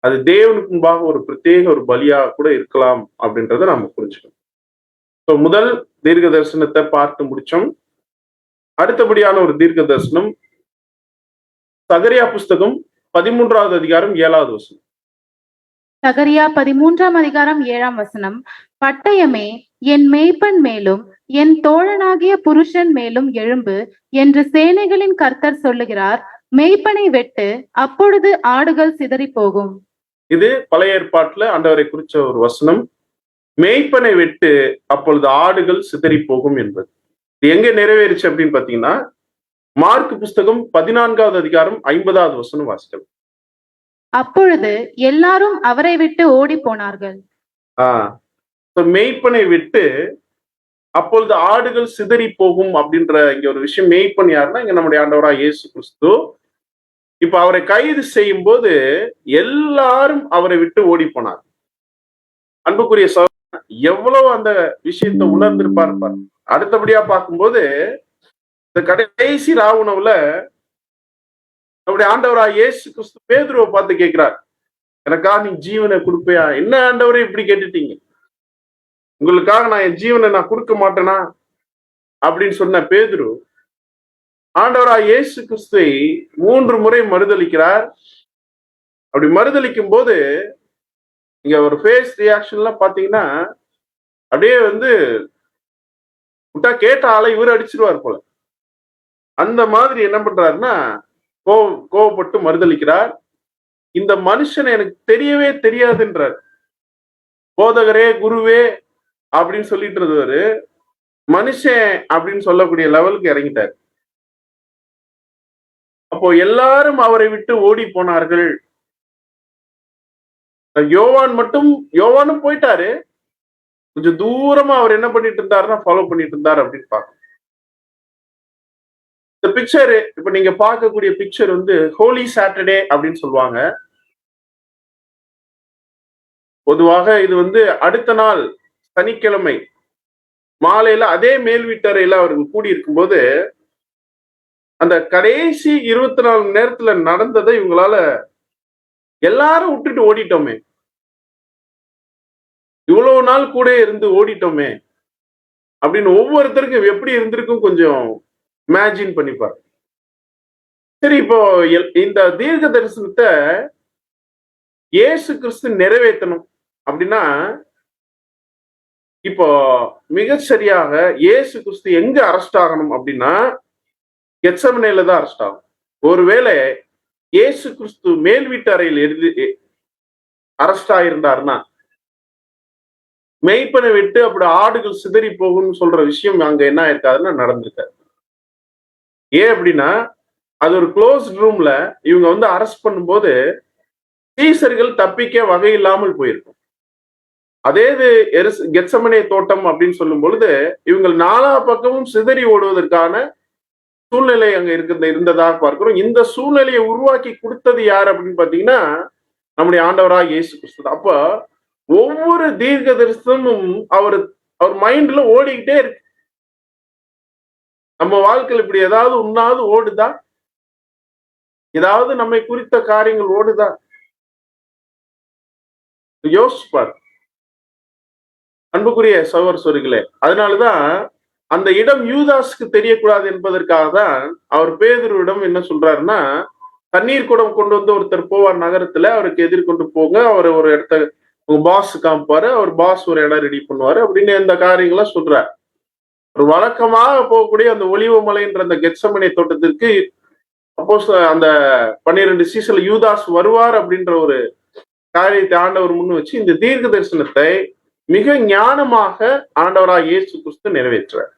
அது தேவனுக்கு முன்பாக ஒரு பிரத்யேக ஒரு பலியா கூட இருக்கலாம் அப்படின்றத நம்ம புரிஞ்சுக்கணும். ஸோ முதல் தீர்க்க தரிசனத்தை பார்த்து முடிச்சோம். அடுத்தபடியான ஒரு தீர்க்க தரிசனம் சகரியா புஸ்தகம் 13வது அதிகாரம் 7வது வசனம். சகரியா 13ஆம் அதிகாரம் 7ஆம் வசனம். பட்டயமே என் மேய்ப்பன் மேலும் என் தோழனாகிய புருஷன் மேலும் எழும்பு என்று சேனைகளின் கர்த்தர் சொல்லுகிறார். மேய்ப்பனை வெட்டு, அப்பொழுது ஆடுகள் சிதறி போகும். இது பழைய ஏற்பாட்டுல ஆண்டவரை குறிச்ச ஒரு வசனம். மேய்ப்பனை வெட்டு, அப்பொழுது ஆடுகள் சிதறி போகும் என்பது எங்க நிறைவேறிச்சு அப்படின்னு பாத்தீங்கன்னா மார்க் புஸ்தகம் 14வது அதிகாரம் 50வது வசனம் வாசிக்கலாம். அப்பொழுது எல்லாரும் அவரை விட்டு ஓடி போனார்கள். மேய்ப்பனை விட்டு அப்பொழுது ஆடுகள் சிதறி போகும் அப்படின்ற இங்க ஒரு விஷயம். மேய்ப்பன் யாருன்னா இங்க நம்முடைய ஆண்டவரா இயேசு கிறிஸ்து. இப்ப அவரை கைது செய்யும் போது எல்லாரும் அவரை விட்டு ஓடி போனார். அன்புக்குரிய எவ்வளவு அந்த விஷயத்தை உணர்ந்திருப்பார். அடுத்தபடியா பார்க்கும்போது இந்த கடைசி ராவுணவுல நம்முடைய ஆண்டவரா இயேசு கிறிஸ்து பேதுருவை பார்த்து கேட்கிறார், எனக்கா நீ ஜீவனை கொடுப்பையா? என்ன ஆண்டவரே இப்படி கேட்டுட்டீங்க? உங்களுக்காக நான் என் ஜீவனை நான் கொடுக்க மாட்டேனா அப்படின்னு சொன்ன பேதுரு ஆண்டவரா இயேசு கிறிஸ்துவை 3 முறை மறுதளிக்கிறார். அப்படி மறுதளிக்கும் போது இங்க ஒரு ஃபேஸ் ரியாக்ஷன்லாம் பாத்தீங்கன்னா அப்படியே விட்டா கேட்ட ஆளை இவர் அடிச்சிருவார் போல. அந்த மாதிரி என்ன பண்றாருன்னா கோவப்பட்டு மறுதளிக்கிறார். இந்த மனுஷனை எனக்கு தெரியவே தெரியாதுன்றார். போதகரே குருவே அப்படின்னு சொல்லிட்டு இருந்தவரு மனுஷன் அப்படின்னு சொல்லக்கூடிய லெவலுக்கு இறங்கிட்டார். அப்போ எல்லாரும் அவரை விட்டு ஓடி போனார்கள். யோவானும் போயிட்டாரு. கொஞ்சம் தூரமா அவர் என்ன பண்ணிட்டு இருந்தாருன்னா ஃபாலோ பண்ணிட்டு இருந்தார் அப்படின்னு பார்க்கணும். இந்த பிக்சர் இப்ப நீங்க பார்க்கக்கூடிய பிக்சர் ஹோலி சாட்டர்டே அப்படின்னு சொல்லுவாங்க. பொதுவாக இது அடுத்த நாள் சனிக்கிழமை மாலையில அதே மேல் வீட்டறையில அவர்கள் கூடி இருக்கும்போது அந்த கடைசி 24 மணி நேரத்துல நடந்ததை இவங்களால எல்லாரும் விட்டுட்டு ஓடிட்டோமே, இவ்வளவு நாள் கூட இருந்து ஓடிட்டோமே அப்படின்னு ஒவ்வொருத்தருக்கும் எப்படி இருந்திருக்கும் கொஞ்சம் இமேஜின் பண்ணிப்பார். சரி, இப்போ இந்த தீர்க்க தரிசனத்தை இயேசு கிறிஸ்து நிறைவேற்றணும் அப்படின்னா இப்போ மிக சரியாக இயேசு கிறிஸ்து எங்க அரெஸ்ட் ஆகணும் அப்படின்னா கெத்செமனேல தான் அரெஸ்ட் ஆகும். ஒருவேளை இயேசு கிறிஸ்து மேல் வீட்டு அறையில் அரெஸ்ட் ஆயிருந்தாருன்னா மெய்ப்பனை விட்டு அப்படி ஆடுகள் சிதறி போகும்னு சொல்ற விஷயம் அங்க என்ன ஆயிருக்காதுன்னா நடந்திருக்காரு. ஏன் அப்படின்னா அது ஒரு க்ளோஸ் ரூம்ல இவங்க அரெஸ்ட் பண்ணும்போது சீசர்கள் தப்பிக்க வகை இல்லாமல் போயிருக்கும். அதே இது கெத்செமனே தோட்டம் அப்படின்னு சொல்லும் பொழுது இவங்க 4 பக்கமும் சிதறி ஓடுவதற்கான சூழ்நிலை அங்க இருந்ததாக பார்க்கிறோம். இந்த சூழ்நிலையை உருவாக்கி கொடுத்தது யார் அப்படின்னு பாத்தீங்கன்னா நம்முடைய ஆண்டவராக இயேசு கிறிஸ்து. அப்ப ஒவ்வொரு தீர்க்க தரிசனமும் அவர் மைண்ட்ல ஓடிக்கிட்டே இருக்கு. நம்ம வாழ்க்கையில் இப்படி ஏதாவது ஒன்னாவது ஓடுதா? ஏதாவது நம்மை குறித்த காரியங்கள் ஓடுதா? யோசிப்பார் அன்புக்குரிய சகோதரர்களே. அதனாலதான் அந்த இடம் யூதாஸுக்கு தெரியக்கூடாது என்பதற்காக தான் அவர் பேதுருவிடம் என்ன சொல்றாருன்னா, தண்ணீர் குடம் கொண்டு ஒருத்தர் போவார் நகரத்துல, அவருக்கு எதிர்கொண்டு போங்க, அவர் ஒரு இடத்த உங்க பாஸ் காமிப்பாரு, அவர் பாஸ் ஒரு இடம் ரெடி பண்ணுவாரு அப்படின்னு இந்த காரியங்களை சொல்றார். ஒரு வழக்கமாக போகக்கூடிய அந்த ஒலிவ மலைன்ற அந்த கெத்செமனே தோட்டத்திற்கு அப்போஸ் அந்த 12 சீசன்ல யூதாஸ் வருவார் அப்படின்ற ஒரு காரியத்தை ஆண்டவர் முன்னு வச்சு இந்த தீர்க்க தரிசனத்தை மிக ஞானமாக ஆண்டவராக இயேசு கிறிஸ்து நிறைவேற்றார்.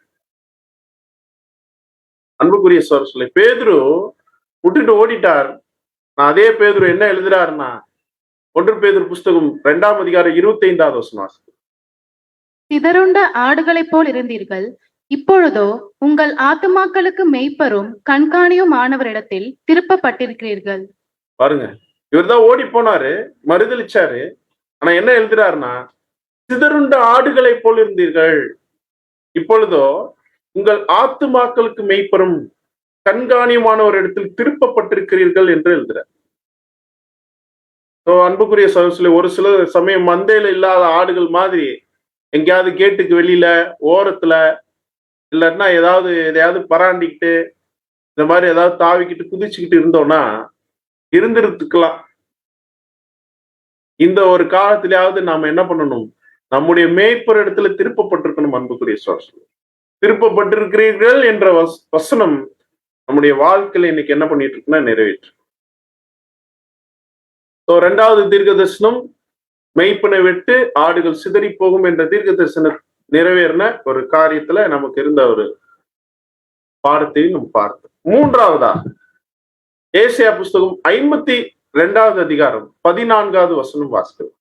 அன்புக்குரிய சோர்ஸ்ல பேதுரு விட்டுட்டு ஓடிட்டார். அதே பேதுரு என்ன எழுதுறாருன்னா, 1 பேதுரு புஸ்தகம் 2ஆம் அதிகாரம் 25வது வசனம். சிதறுண்ட ஆடுகளைப் போல் இருந்தீர்கள், இப்பொழுதோ உங்கள் ஆத்துமாக்களுக்கு மெய்ப்பரும் கண்காணியும் ஆனவரிடத்தில் திருப்பப்பட்டிருக்கிறீர்கள். பாருங்க, இவர்தான் ஓடி போனாரு, மறுதளிச்சாரு. ஆனா என்ன எழுதுறாருன்னா, சிதறுண்ட ஆடுகளைப் போல் இருந்தீர்கள், இப்பொழுதோ உங்கள் ஆத்துமாக்களுக்கு மெய்ப்பரும் கண்காணியமான இடத்தில் திருப்பப்பட்டிருக்கிறீர்கள் என்று எழுதுறார். அன்புக்குரிய சகோதரர்களே, ஒரு சில சமயம் மந்தையில இல்லாத ஆடுகள் மாதிரி எங்கேயாவது கேட்டுக்கு வெளியில ஓரத்துல இல்லைன்னா எதையாவது பராண்டிக்கிட்டு இந்த மாதிரி ஏதாவது தாவிக்கிட்டு குதிச்சுக்கிட்டு இருந்தோம்னா இருந்துருக்கலாம். இந்த ஒரு காலத்திலேயாவது நாம என்ன பண்ணணும், நம்முடைய மேய்ப்பர் இடத்துல திருப்பப்பட்டிருக்கணும். அன்புக்குரிய சகோதரர்களே, திருப்பப்பட்டிருக்கிறீர்கள் என்ற வசனம் நம்முடைய வாழ்க்கையில இன்னைக்கு என்ன பண்ணிட்டு இருக்குன்னா நிறைவேற்று. 2வது தீர்க்க தரிசனம், மெய்ப்பனை விட்டு ஆடுகள் சிதறி போகும் என்ற தீர்க்க தரிசனம் நிறைவேறின ஒரு காரியத்துல நமக்கு இருந்த ஒரு பாடத்தையும் நம்ம பார்த்தோம். 3வதா ஏசாயா புஸ்தகம் 52வது அதிகாரம் 14வது வசனம் வாசிக்கிறோம்.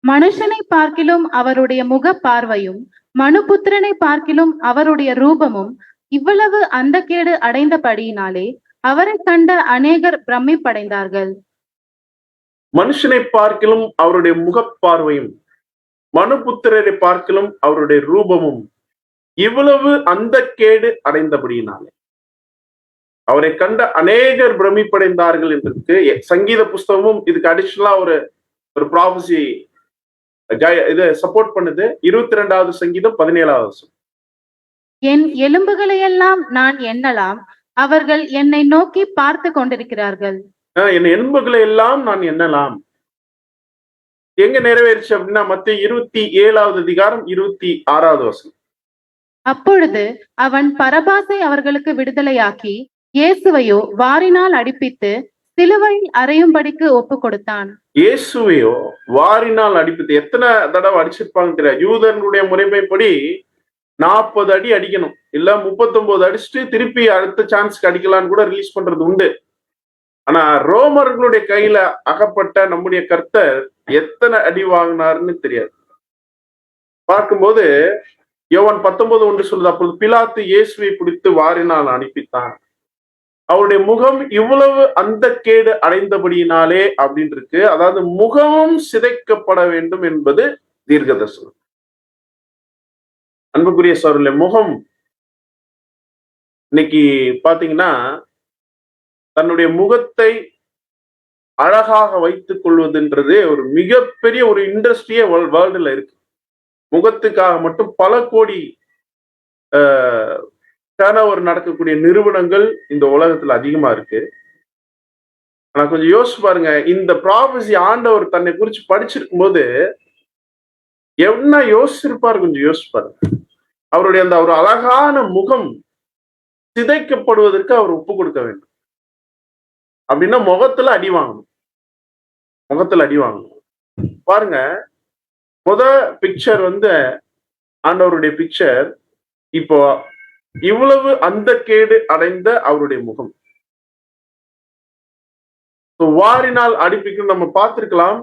மனுஷனை பார்க்கிலும் அவருடைய முக பார்வையும் மனுபுத்திரனை பார்க்கிலும் அவருடைய ரூபமும் இவ்வளவு அந்த கேடு அடைந்தபடியினாலே அவரை கண்ட அநேகர் பிரமிப்படைந்தார்கள். மனுஷனை பார்க்கிலும் அவருடைய முகப்பார்வையும் மனுபுத்திரரை பார்க்கிலும் அவருடைய ரூபமும் இவ்வளவு அந்த கேடு அடைந்தபடியினாலே அவரை கண்ட அநேகர் பிரமிப்படைந்தார்கள் என்று சங்கீத புஸ்தகமும் இதுக்கு அடிஷனலா ஒரு ப்ராபசி இதை சப்போர்ட் பண்ணுது. 22வது சங்கீதம் 17வது. என் எலும்புகளையெல்லாம் நான் எண்ணலாம், அவர்கள் என்னை நோக்கி பார்த்து கொண்டிருக்கிறார்கள். என் எலும்புகளை எல்லாம் நான் எண்ணலாம். எங்க நிறைவேறிச்சு அப்படின்னா மத்தேயு 27வது அதிகாரம் 26வது வசனம். அப்பொழுது அவன் பரபாசை அவர்களுக்கு விடுதலையாக்கி இயேசுவையோ வாரினால் அடிப்பித்து சிலுவையில் அறையும்படிக்கு ஒப்பு கொடுத்தான். இயேசுவையோ வாரினால் அடிப்பித்து, எத்தனை தடவை அடிச்சிருப்பாங்க தெரியாது. யூதர்களுடைய முறைமைப்படி 40 அடி அடிக்கணும், இல்ல 39 அடிச்சுட்டு திருப்பி அடுத்த சான்ஸ்க்கு அடிக்கலான்னு கூட ரிலீஸ் பண்றது உண்டு. ஆனா ரோமர்களுடைய கையில அகப்பட்ட நம்முடைய கர்த்தர் எத்தனை அடி வாங்கினார்னு தெரியாது. பார்க்கும்போது யோவான் 19:1 சொல்லுது, அப்பொழுது பிலாத்து இயேசுவை பிடித்து வாரினால் அனுப்பித்தான், அவருடைய முகம் இவ்வளவு அந்த கேடு அடைந்தபடியினாலே அப்படின்னு இருக்கு. அதாவது முகமும் சிதைக்கப்பட வேண்டும் என்பது தீர்க்க தரிசனம். அன்புக்குரிய சகோதரர்களே, முகம் இன்னைக்கு பாத்தீங்கன்னா தன்னுடைய முகத்தை அழகாக வைத்துக் கொள்வதுன்றது ஒரு மிகப்பெரிய ஒரு இண்டஸ்ட்ரியே வேர்ல்டுல இருக்கு. முகத்துக்காக மட்டும் பல கோடி டர்ன்ஓவர் நடக்கக்கூடிய நிறுவனங்கள் இந்த உலகத்துல அதிகமா இருக்கு. ஆனா கொஞ்சம் யோசிச்சு பாருங்க, இந்த ப்ராபசி ஆண்டவர் தன்னை குறிச்சு படிச்சிருக்கும் போது என்ன யோசிச்சிருப்பாரு, கொஞ்சம் யோசிச்சு பாருங்க. அவருடைய அந்த ஒரு அழகான முகம் சிதைக்கப்படுவதற்கு அவர் ஒப்பு கொடுக்க வேண்டும். அப்படின்னா முகத்துல அடி வாங்கணும், முகத்துல அடி வாங்கணும். பாருங்க, பிக்சர் ஆண்டவருடைய பிக்சர். இப்போ இவ்வளவு அந்த கேடு அடைந்த அவருடைய முகம் வாரினால் அடிப்பிக்கும் நம்ம பார்த்திருக்கலாம்.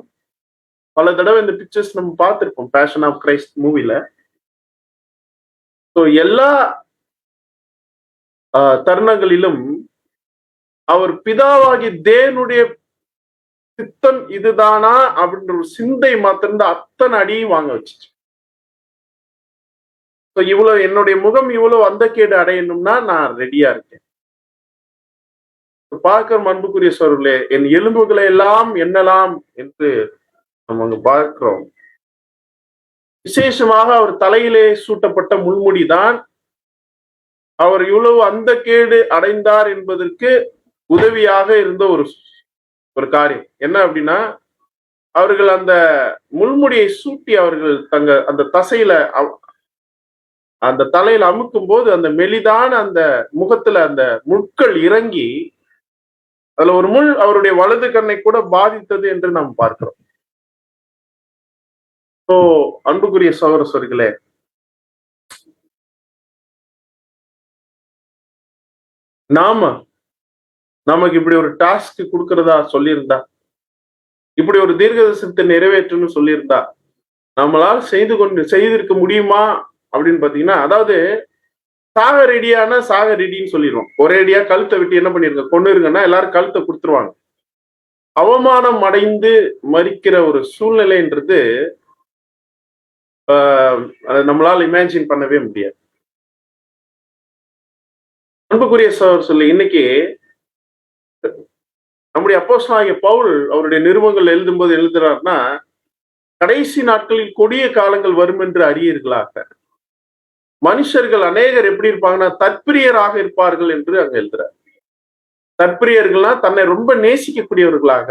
பல தடவை இந்த பிக்சர்ஸ் நம்ம பார்த்திருப்போம் பேஷன் ஆஃப் கிரைஸ்ட் மூவில. எல்லா தருணங்களிலும் அவர் பிதாவாகி தேவனுடைய சித்தம் இதுதானா அப்படின்ற ஒரு சிந்தை மாத்திரம் அத்தனை அடியும் வாங்க வச்சுச்சு. இவ்வளவு என்னுடைய முகம் இவ்வளவு அந்த கேடு அடையணும்னா நான் ரெடியா இருக்கேன். பார்க்கிற அன்புக்குரிய சகோதரர்களே, என் எலும்புகளை எல்லாம் எண்ணலாம் என்று நம்ம அங்க பார்க்கிறோம். விசேஷமாக அவர் தலையிலே சூட்டப்பட்ட முள்முடிதான் அவர் இவ்வளவு அந்த கேடு அடைந்தார் என்பதற்கு உதவியாக இருந்த ஒரு காரியம். என்ன அப்படின்னா, அவர்கள் அந்த முள்முடியை சூட்டி அவர்கள் அந்த தசையில அந்த தலையில அமுக்கும் போது அந்த மெலிதான அந்த முகத்துல அந்த முட்கள் இறங்கி அதுல ஒரு முள் அவருடைய வலது கண்ணை கூட பாதித்தது என்று நாம் பார்க்கிறோம். இப்போ அன்புக்குரிய சகோதர சகோதரிகளே, நாம நமக்கு இப்படி ஒரு டாஸ்க் கொடுக்கறதா சொல்லியிருந்தா, இப்படி ஒரு தீர்க்கதரிசனத்தை நிறைவேற்றணும்னு சொல்லியிருந்தா, நம்மளால செய்திருக்க முடியுமா அப்படின்னு பாத்தீங்கன்னா, அதாவது சாக ரெடியான சாக ரெடின்னு சொல்லிடுவோம். ஒரேடியா கழுத்தை விட்டு என்ன பண்ணிருங்க கொன்னுருங்கன்னா எல்லாரும் கழுத்தை கொடுத்துருவாங்க. அவமானம் அடைந்து மரிக்கிற ஒரு சூழ்நிலைன்றது அதை நம்மளால இமேஜின் பண்ணவே முடியாது. அன்புக்குரிய சொல்லி இன்னைக்கு நம்முடைய அப்போஸ்தலனாகிய பவுல் அவருடைய நிருபங்கள் எழுதும்போது எழுதுறாருன்னா, கடைசி நாட்களில் கொடிய காலங்கள் வரும் என்று அறியீர்களாக. மனுஷர்கள் அநேகர் எப்படி இருப்பாங்கன்னா தற்பிரியராக இருப்பார்கள் என்று அங்க எழுதுறார். தற்பிரியர்கள்னா தன்னை ரொம்ப நேசிக்கக்கூடியவர்களாக,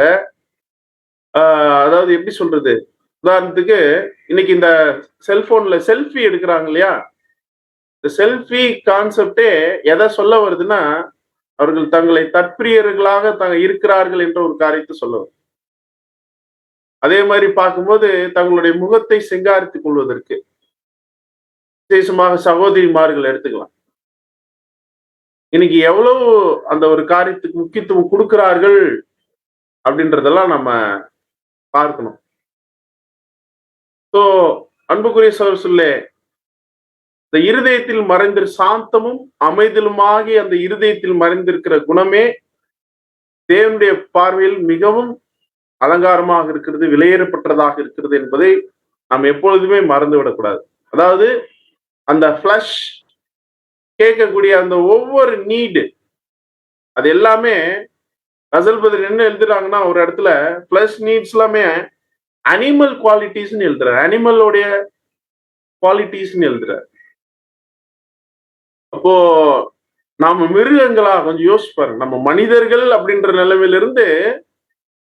அதாவது எப்படி சொல்றது, உதாரணத்துக்கு இன்னைக்கு இந்த செல்போன்ல செல்ஃபி எடுக்கிறாங்க இல்லையா, இந்த செல்ஃபி கான்செப்டே எதை சொல்ல வருதுன்னா, அவர்கள் தங்களை தற்பிரியர்களாக இருக்கிறார்கள் என்ற ஒரு காரியத்தை சொல்ல வருது. அதே மாதிரி பார்க்கும்போது தங்களுடைய முகத்தை சிங்காரித்துக் கொள்வதற்கு, விசேஷமாக சகோதரிமார்கள் எடுத்துக்கலாம். இன்னைக்கு எவ்வளவு அந்த ஒரு காரியத்துக்கு முக்கியத்துவம் கொடுக்கிறார்கள் அப்படின்றதெல்லாம் நம்ம பார்க்கணும். ஸோ அன்புக்குரிய சகோதரர்களே, இந்த இருதயத்தில் மறைந்திரு சாந்தமும் அமைதலுமாகி அந்த இருதயத்தில் மறைந்திருக்கிற குணமே தேவனுடைய பார்வையில் மிகவும் அலங்காரமாக இருக்கிறது, விலையேறப்பட்டதாக இருக்கிறது என்பதை நாம் எப்பொழுதுமே மறந்து விடக்கூடாது. அதாவது அந்த ஃபிளஷ் கேட்கக்கூடிய அந்த ஒவ்வொரு நீடு, அது எல்லாமே ரசல் பதர் என்ன எழுதுறாங்கன்னா ஒரு இடத்துல பிளஸ் நீட்ஸ் எல்லாமே அனிமல் குவாலிட்டிஸ்ன்னு எழுதுறாரு, அனிமலோடைய குவாலிட்டிஸ்ன்னு எழுதுறாரு. அப்போ நாம மிருகங்களா கொஞ்சம் யோசிச்சு பாருங்க. நம்ம மனிதர்கள் அப்படின்ற நிலைமையிலிருந்து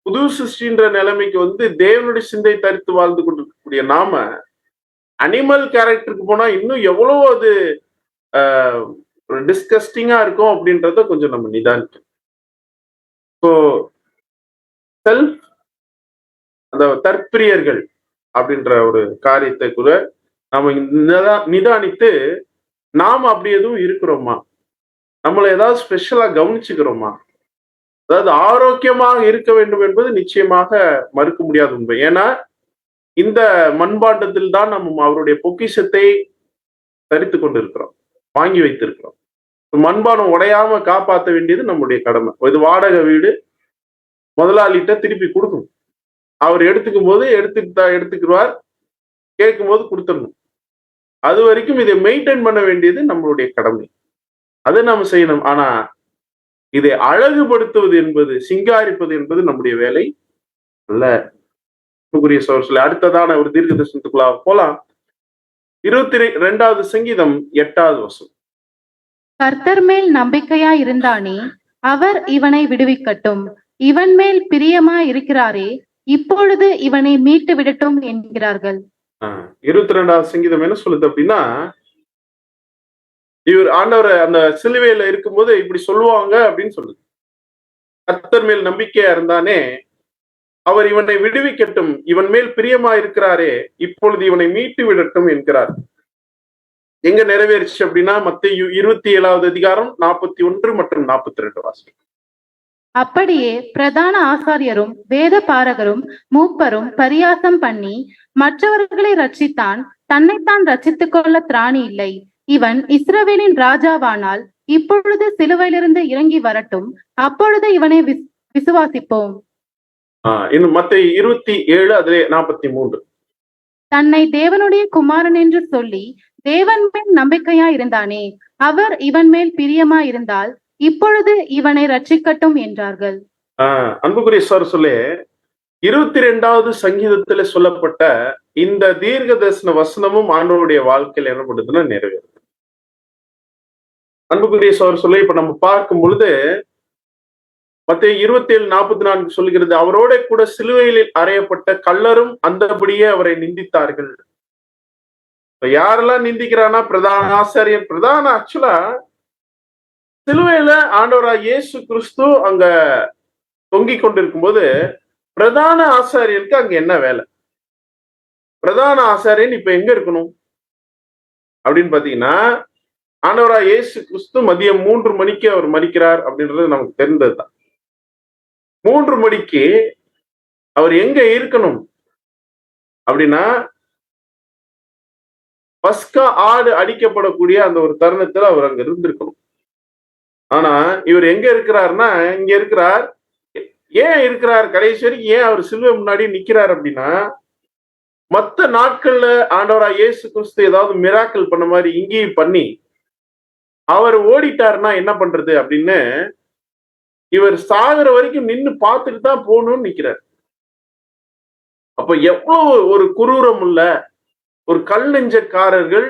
புது சிருஷ்டின்ற நிலைமைக்கு வந்து தேவனுடைய சிந்தை தரித்து வாழ்ந்து கொண்டிருக்கக்கூடிய நாம அனிமல் கேரக்டருக்கு போனா இன்னும் எவ்வளவு அது டிஸ்கஸ்டிங்கா இருக்கும் அப்படின்றத கொஞ்சம் நம்ம நிதானிக்கணும். ஸோ செல்ஃப், அந்த தற்பிரியர்கள் அப்படின்ற ஒரு காரியத்தை கூட நாம நிதானித்து நாம அப்படி எதுவும் இருக்கிறோமா, நம்மளை ஏதாவது ஸ்பெஷலா கவனிச்சுக்கிறோமா, அதாவது ஆரோக்கியமாக இருக்க வேண்டும் என்பது நிச்சயமாக மறுக்க முடியாத உண்மை. ஏன்னா இந்த மண்பாண்டத்தில் தான் நம்ம அவருடைய பொக்கிஷத்தை தரித்து கொண்டிருக்கிறோம், வாங்கி வைத்திருக்கிறோம். மண்பானம் உடையாம காப்பாற்ற வேண்டியது நம்முடைய கடமை. இது வாடகை வீடு, முதலாளிகிட்ட திருப்பி கொடுக்கணும். அவர் எடுத்துக்கும் போது எடுத்துக்குவார், கேட்கும் போது கொடுத்துடணும். அது வரைக்கும் இதை மெயின்டைன் பண்ண வேண்டியது நம்மளுடைய கடமை, அதை நாம செய்யணும். ஆனா இதை அழகுபடுத்துவது என்பது, சிங்காரிப்பது என்பது நம்முடைய வேலை அல்ல. அடுத்ததான ஒரு தீர்க்க தரிசனத்துக்குள்ளாக போலாம். 22வது சங்கீதம் 8வது வசனம். கர்த்தர் மேல் நம்பிக்கையா இருந்தானே, அவர் இவனை விடுவிக்கட்டும். இவன் மேல் பிரியமா இருக்கிறாரே, இப்பொழுது இவனை மீட்டு விடட்டும் என்கிறார்கள். 22வது சங்கீதம் என்ன சொல்லுது அப்படின்னா, இவர் ஆண்டவர் அந்த சிலுவையில இருக்கும்போது இப்படி சொல்லுவாங்க அப்படின்னு சொல்லுது. கர்த்தர் மேல் நம்பிக்கையா இருந்தானே, அவர் இவனை விடுவிக்கட்டும், இவன் மேல் பிரியமா இருக்கிறாரே, இப்பொழுது இவனை மீட்டு விடட்டும் என்கிறார். எங்க நிறைவேறிச்சு அப்படின்னா மத்தேயு 27வது அதிகாரம் 41 மற்றும் 42 வாசகம். அப்படியே பிரதான ஆசாரியரும் வேத பாரகரும் மூப்பரும் பரியாசம் பண்ணி மற்றவர்களை ரட்சித்தான், தன்னைத்தான் ரட்சித்துக் கொள்ள திராணி இல்லை. இவன் இஸ்ரவேலின் ராஜாவானால் இப்பொழுது சிலுவையிலிருந்து இறங்கி வரட்டும், அப்பொழுது இவனை விசுவாசிப்போம். இன்னும் மத்தேயு 27 அதிலே 43. தன்னை தேவனுடைய குமாரன் என்று சொல்லி தேவன் மேல் நம்பிக்கையா இருந்தானே, அவர் இவன் மேல் பிரியமா இருந்தால் இப்பொழுது இவனை ரட்சிக்கட்டும் என்றார்கள். அன்புக்குரிய சொல்லி 22வது சங்கீதத்துல சொல்லப்பட்ட இந்த தீர்க்க தரிசன வசனமும் ஆண்டவருடைய வாழ்க்கையில் என்ன பண்ணுதுன்னா நிறைவேறுது. அன்புக்குரிய சொல்லி இப்ப நம்ம பார்க்கும் பொழுது மத்தேயு 27:44 சொல்லுகிறது, அவரோட கூட சிலுவையில் அறையப்பட்ட கள்ளரும் அந்தபடியே அவரை நிந்தித்தார்கள். யாரெல்லாம் நிந்திக்கிறான்னா பிரதான ஆசாரியர். ஆக்சுவலா சிலுவையில ஆண்டவராகிய இயேசு கிறிஸ்து அங்க தொங்கிக் கொண்டிருக்கும் போது பிரதான ஆசாரியருக்கு அங்க என்ன வேலை? பிரதான ஆசாரியன் இப்ப எங்க இருக்கணும் அப்படின்னு பாத்தீங்கன்னா, ஆண்டவராய் இயேசு கிறிஸ்து மதியம் 3 மணிக்கு அவர் மரிக்கிறார் அப்படின்றது நமக்கு தெரிந்ததுதான். 3 மணிக்கு அவர் எங்க இருக்கணும் அப்படின்னா, பஸ்கா ஆடு அடிக்கப்படக்கூடிய அந்த ஒரு தருணத்துல அவர் அங்க இருந்திருக்கணும். ஆனா இவர் எங்க இருக்கிறாருன்னா, இங்க இருக்கிறார். ஏன் இருக்கிறார் கடைசி வரைக்கும், ஏன் அவர் சிலுவை முன்னாடி நிக்கிறார் அப்படின்னா, மத்த நாட்கள்ல ஆண்டவராய் இயேசு கிறிஸ்து ஏதாவது மிராக்கிள் பண்ண மாதிரி இங்கேயும் பண்ணி அவர் ஓடிட்டாருன்னா என்ன பண்றது அப்படின்னு இவர் சாகுற வரைக்கும் நின்னு பார்த்துட்டு தான் போகணும்னு நிக்கிறார். அப்ப எவ்வளவு ஒரு குரூரம் உள்ள ஒரு கல் நெஞ்சக்காரர்கள்,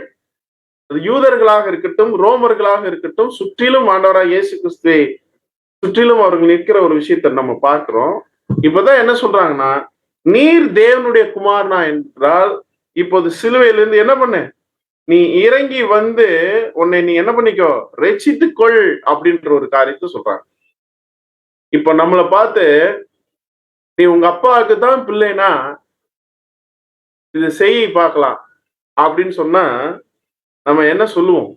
அது யூதர்களாக இருக்கட்டும், ரோமர்களாக இருக்கட்டும், சுற்றிலும் ஆண்டவராய் இயேசு கிறிஸ்துவை சுற்றிலும் அவர்கள் நிற்கிற ஒரு விஷயத்தை நம்ம பார்க்கிறோம். இப்பதான் என்ன சொல்றாங்கன்னா, நீர் தேவனுடைய குமாரனா என்றால் இப்போது சிலுவையிலிருந்து என்ன பண்ணு, நீ இறங்கி வந்து உன்னை நீ என்ன பண்ணிக்கோ, ரட்சித்துக் கொள் அப்படின்ற ஒரு காரியத்தை சொல்றாங்க. இப்ப நம்மளை பார்த்து நீ உங்க அப்பாவுக்கு தான் பிள்ளைனா இது செய்ய பார்க்கலாம் அப்படின்னு சொன்னா நம்ம என்ன சொல்லுவோம்?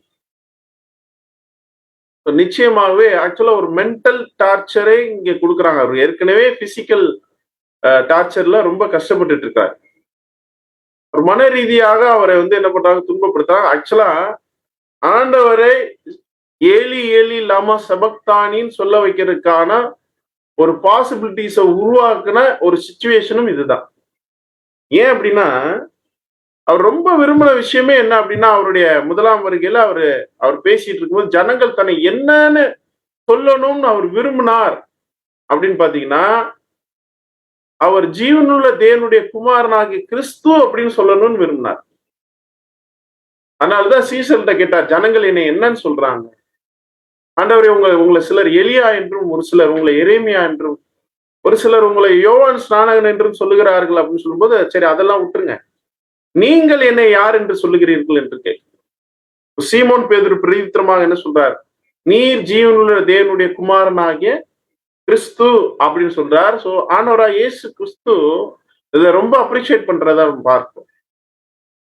நிச்சயமாகவே ஆக்சுவலா ஒரு மென்டல் டார்ச்சரை இங்க கொடுக்குறாங்க. அவர் ஏற்கனவே பிசிக்கல் டார்ச்சர்ல ரொம்ப கஷ்டப்பட்டுட்டு இருக்காரு. ஒரு மன ரீதியாக அவரை வந்து என்ன பண்றாங்க, துன்பப்படுத்துறாங்க. ஆக்சுவலா ஆண்டவரை ஏலி ஏலி லாமா சபக்தானின்னு சொல்ல வைக்கிறதுக்கான ஒரு பாசிபிலிட்டிஸை உருவாக்குன ஒரு சிச்சுவேஷனும் இதுதான். ஏன் அப்படின்னா, அவர் ரொம்ப விரும்பின விஷயமே என்ன அப்படின்னா, அவருடைய முதலாம் வருகையில அவர் பேசிட்டு இருக்கும்போது ஜனங்கள் தன்னை என்னன்னு சொல்லணும்னு அவர் விரும்பினார் அப்படின்னு பாத்தீங்கன்னா, அவர் ஜீவனுள்ள தேவனுடைய குமாரனாகிய கிறிஸ்து அப்படின்னு சொல்லணும்னு விரும்பினார். அதனாலதான் சீசர்கிட்ட கேட்டார், ஜனங்கள் என்னை என்னன்னு சொல்றாங்க? ஆண்டவரே, உங்களை சிலர் எலியா என்றும், ஒரு சிலர் உங்களை எரேமியா என்றும், ஒரு சிலர் உங்களை யோவான் ஸ்நானகன் என்றும் சொல்லுகிறார்கள் அப்படின்னு சொல்லும்போது, சரி அதெல்லாம் விட்டுருங்க, நீங்கள் என்னை யார் என்று சொல்லுகிறீர்கள் என்று கேட்க சீமோன் பேதுரு பிரதித்திரமாக என்ன சொல்றார்? நீர் ஜீவனுள்ள தேவனுடைய குமாரனாகிய கிறிஸ்து அப்படின்னு சொல்றார். சோ ஆண்டவராய் இயேசு கிறிஸ்து இதை ரொம்ப அப்ரிஷியேட் பண்றதா பார்ப்போம்.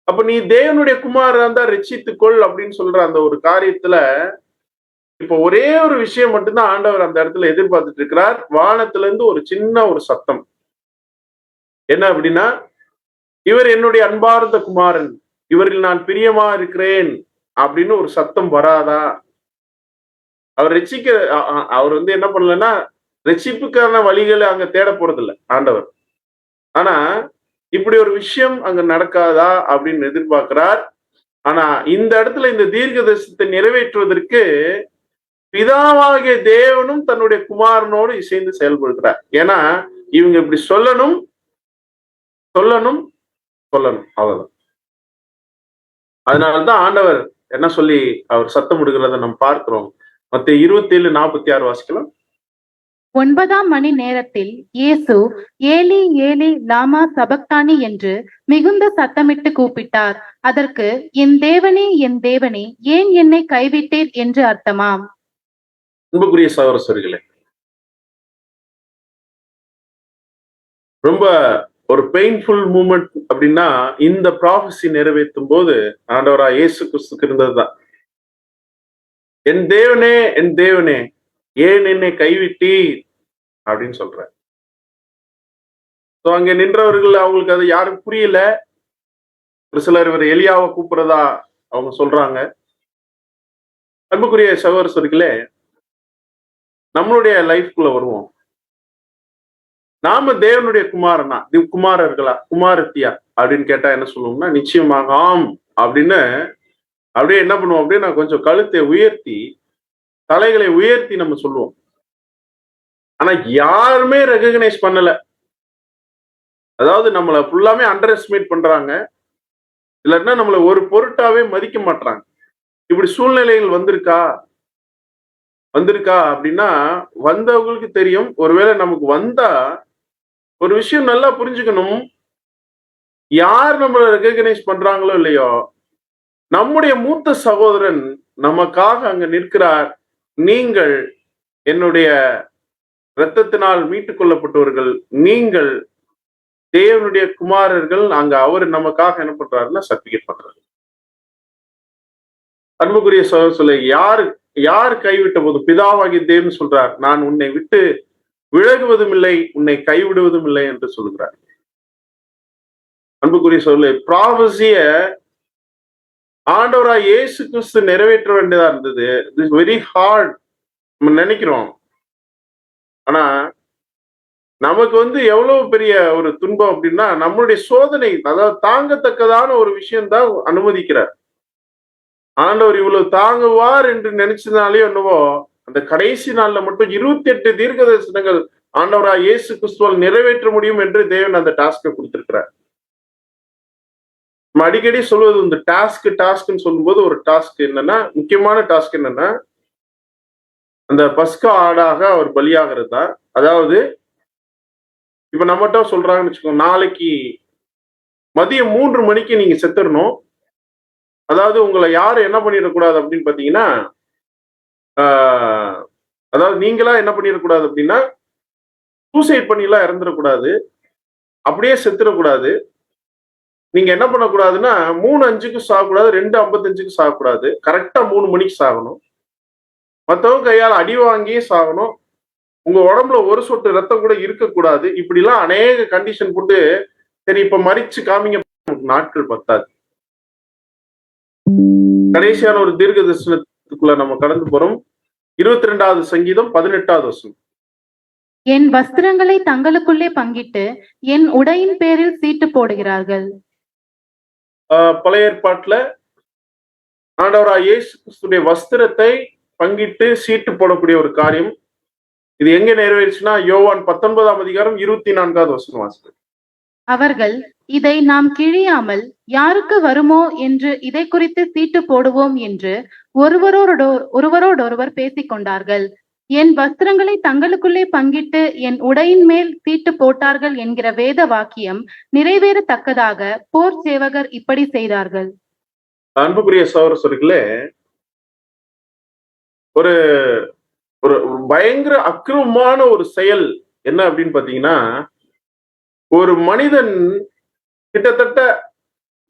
அப்ப நீ தேவனுடைய குமாரன் தான் ரட்சித்துக்கொள் அப்படின்னு சொல்ற அந்த ஒரு காரியத்துல இப்ப ஒரே ஒரு விஷயம் மட்டும்தான் ஆண்டவர் அந்த இடத்துல எதிர்பார்த்துட்டு இருக்கிறார். வானத்துல இருந்து ஒரு சின்ன ஒரு சத்தம். என்ன அப்படின்னா, இவர் என்னுடைய அன்பார்ந்த குமாரன், இவரில் நான் பிரியமா இருக்கிறேன் அப்படின்னு ஒரு சத்தம் வராதா? அவர் ரட்சிக்க அவர் வந்து என்ன பண்ணலன்னா, ரட்சிப்புக்கான வழிகளை அங்க தேட போறதில்லை ஆண்டவர். ஆனா இப்படி ஒரு விஷயம் அங்க நடக்காதா அப்படின்னு எதிர்பார்க்கிறார். ஆனா இந்த இடத்துல இந்த தீர்க்க தரிசனத்தை நிறைவேற்றுவதற்கு பிதாவாகிய தேவனும் தன்னுடைய குமாரனோடு இசைந்து செயல்படுகிறார். ஏன்னா இவங்க இப்படி சொல்லணும் சொல்லணும் சொல்லணும், அவ்வளவுதான். அதனாலதான் ஆண்டவர் என்ன சொல்லி அவர் சத்தம் விடுகிறத நம்ம பார்க்கிறோம். மத்தேயு 27:46 வாசிக்கலாம். 9ஆம் மணி நேரத்தில் இயேசு ஏலி ஏலி லாமா சபக்தானி என்று மிகுந்த சத்தமிட்டு கூப்பிட்டார். அதற்கு, என் தேவனே என் தேவனே, ஏன் என்னை கைவிட்டீர் என்று அர்த்தமாம். அன்புக்குரிய சகோதரர்களே, ரொம்ப ஒரு பெயின்ஃபுல் மூமெண்ட் அப்படின்னா இந்த ப்ராஃபஸி நிறைவேற்றும் போது ஆண்டவராய் இயேசு கிறிஸ்துக்கு இருந்ததுதான். என் தேவனே என் தேவனே, ஏன் என்னை கைவிட்டீர் அப்படின்னு சொல்ற. அங்க நின்றவர்கள் அவங்களுக்கு அது யாரும் புரியல. ஒரு சிலர் இவர் எலியாவை கூப்பிடுறதா அவங்க சொல்றாங்க. அன்புக்குரிய சகோதரர்களே, நம்மளுடைய லைஃப்குள்ள வருவோம். நாம தேவனுடைய குமாரனா, குமாரர்களா, குமாரத்தியா அப்படின்னு கேட்டா என்ன சொல்லுவோம்னா, நிச்சயமாக ஆம் அப்படின்னு அப்படியே என்ன பண்ணுவோம் அப்படியே நான் கொஞ்சம் கழுத்தை உயர்த்தி தலைகளை உயர்த்தி நம்ம சொல்லுவோம். ஆனா யாருமே ரெகக்னைஸ் பண்ணல. அதாவது நம்மளை ஃபுல்லாமே அண்டர் எஸ்டிமேட் பண்றாங்க, இல்லைன்னா நம்மளை ஒரு பொருட்டாவே மதிக்க மாட்டாங்க. இப்படி சூழ்நிலைகள் வந்திருக்கா அப்படின்னா வந்தவங்களுக்கு தெரியும். ஒருவேளை நமக்கு வந்தா ஒரு விஷயம் நல்லா புரிஞ்சுக்கணும். யார் நம்மளை ரெகக்னைஸ் பண்றாங்களோ இல்லையோ, நம்முடைய மூத்த சகோதரன் நமக்காக அங்க நிற்கிறார். நீங்கள் என்னுடைய இரத்தத்தினால் மீட்டுக் கொள்ளப்பட்டவர்கள், நீங்கள் தேவனுடைய குமாரர்கள் அங்க அவர் நமக்காக என்ன பண்றாருன்னா சர்டிபிகேட் பண்றாரு. அன்புக்குரிய சொல்ல யார் கைவிட்ட போது பிதாவாகிய தேவன் சொல்றார், நான் உன்னை விட்டு விலகுவதும் இல்லை, உன்னை கைவிடுவதும் இல்லை என்று சொல்கிறார். அன்புக்குரிய சொல்ல ப்ராபசிய ஆண்டவராய் இயேசு கிறிஸ்து நிறைவேற்ற வேண்டியதா இருந்தது. இட்ஸ் வெரி ஹார்ட் நம்ம நினைக்கிறோம். ஆனா நமக்கு எவ்வளவு பெரிய ஒரு துன்பம் அப்படின்னா, நம்மளுடைய சோதனை, அதாவது தாங்கத்தக்கதான ஒரு விஷயம் தான் அனுமதிக்கிறார். ஆண்டவர் இவ்வளவு தாங்குவார் என்று நினைச்சதுனாலே என்னவோ அந்த கடைசி நாள்ல மட்டும் 28 தீர்க்க தரிசனங்கள் ஆண்டவராய் இயேசு கிறிஸ்துவால் நிறைவேற்ற முடியும் என்று தேவன் அந்த டாஸ்கை கொடுத்திருக்கிறார். நம்ம அடிக்கடி சொல்வது இந்த டாஸ்க்னு சொல்லும்போது ஒரு டாஸ்க் என்னன்னா, முக்கியமான டாஸ்க் என்னன்னா, அந்த பஸ்கா ஆடாக அவர் பலியாகிறது தான். அதாவது இப்ப நம்மகிட்ட சொல்றாங்கன்னு வச்சுக்கோங்க, நாளைக்கு மதியம் 3 மணிக்கு நீங்க செத்துடணும். அதாவது உங்களை யாரும் என்ன பண்ணிடக்கூடாது அப்படின்னு பாத்தீங்கன்னா, அதாவது நீங்களா என்ன பண்ணிடக்கூடாது அப்படின்னா, சூசைட் பண்ணிலாம் இறந்துடக்கூடாது, அப்படியே செத்துடக்கூடாது. நீங்க என்ன பண்ணக்கூடாதுன்னா 3:05க்கு சாகக்கூடாது, 2:55க்கு சாகக்கூடாது, கரெக்டா 3 மணிக்கு சாகணும். மற்றவங்க கையால் அடி வாங்கியே சாகணும். உங்க உடம்புல ஒரு சொட்டு ரத்தம் கூட இருக்கக்கூடாது. இப்படிலாம் அநேக கண்டிஷன் போட்டு, சரி இப்ப மறிச்சு காமிங்க, நாட்கள் பத்தாது. கடைசியான ஒரு தீர்க்க தரிசனத்துக்குள்ள நம்ம கடந்து போறோம். 22வது சங்கீதம் 18வது வசனம். என் வஸ்திரங்களை தங்களுக்குள்ளே பங்கிட்டு என் உடையின் பேரில் சீட்டு போடுகிறார்கள். பழைய ஏற்பாட்டுல ஆண்டவராய் இயேசு கிறிஸ்துடைய வஸ்திரத்தை பங்கிட்டு சீட்டு போடக்கூடிய ஒரு காரியம். இது எங்க நிறைவேறுச்சுன்னா யோவான் 19ஆம் அதிகாரம் 24வது வசனம் வாசிக்கிறேன். அவர்கள் இதை நாம் கிழியாமல் யாருக்கு வருமோ என்று இதை குறித்து சீட்டு போடுவோம் என்று ஒருவரோடொருவர் பேசிக் கொண்டார்கள். என் வஸ்திரங்களை தங்களுக்குள்ளே பங்கிட்டு என் உடையின் மேல் சீட்டு போட்டார்கள் என்கிற வேத வாக்கியம் நிறைவேறத்தக்கதாக போர் சேவகர் இப்படி செய்தார்கள். அன்புக்குரிய சகோதரர்களே, ஒரு ஒரு பயங்கர அக்கிரமமான ஒரு செயல் என்ன அப்படின்னு பாத்தீங்கன்னா, ஒரு மனிதன் கிட்டத்தட்ட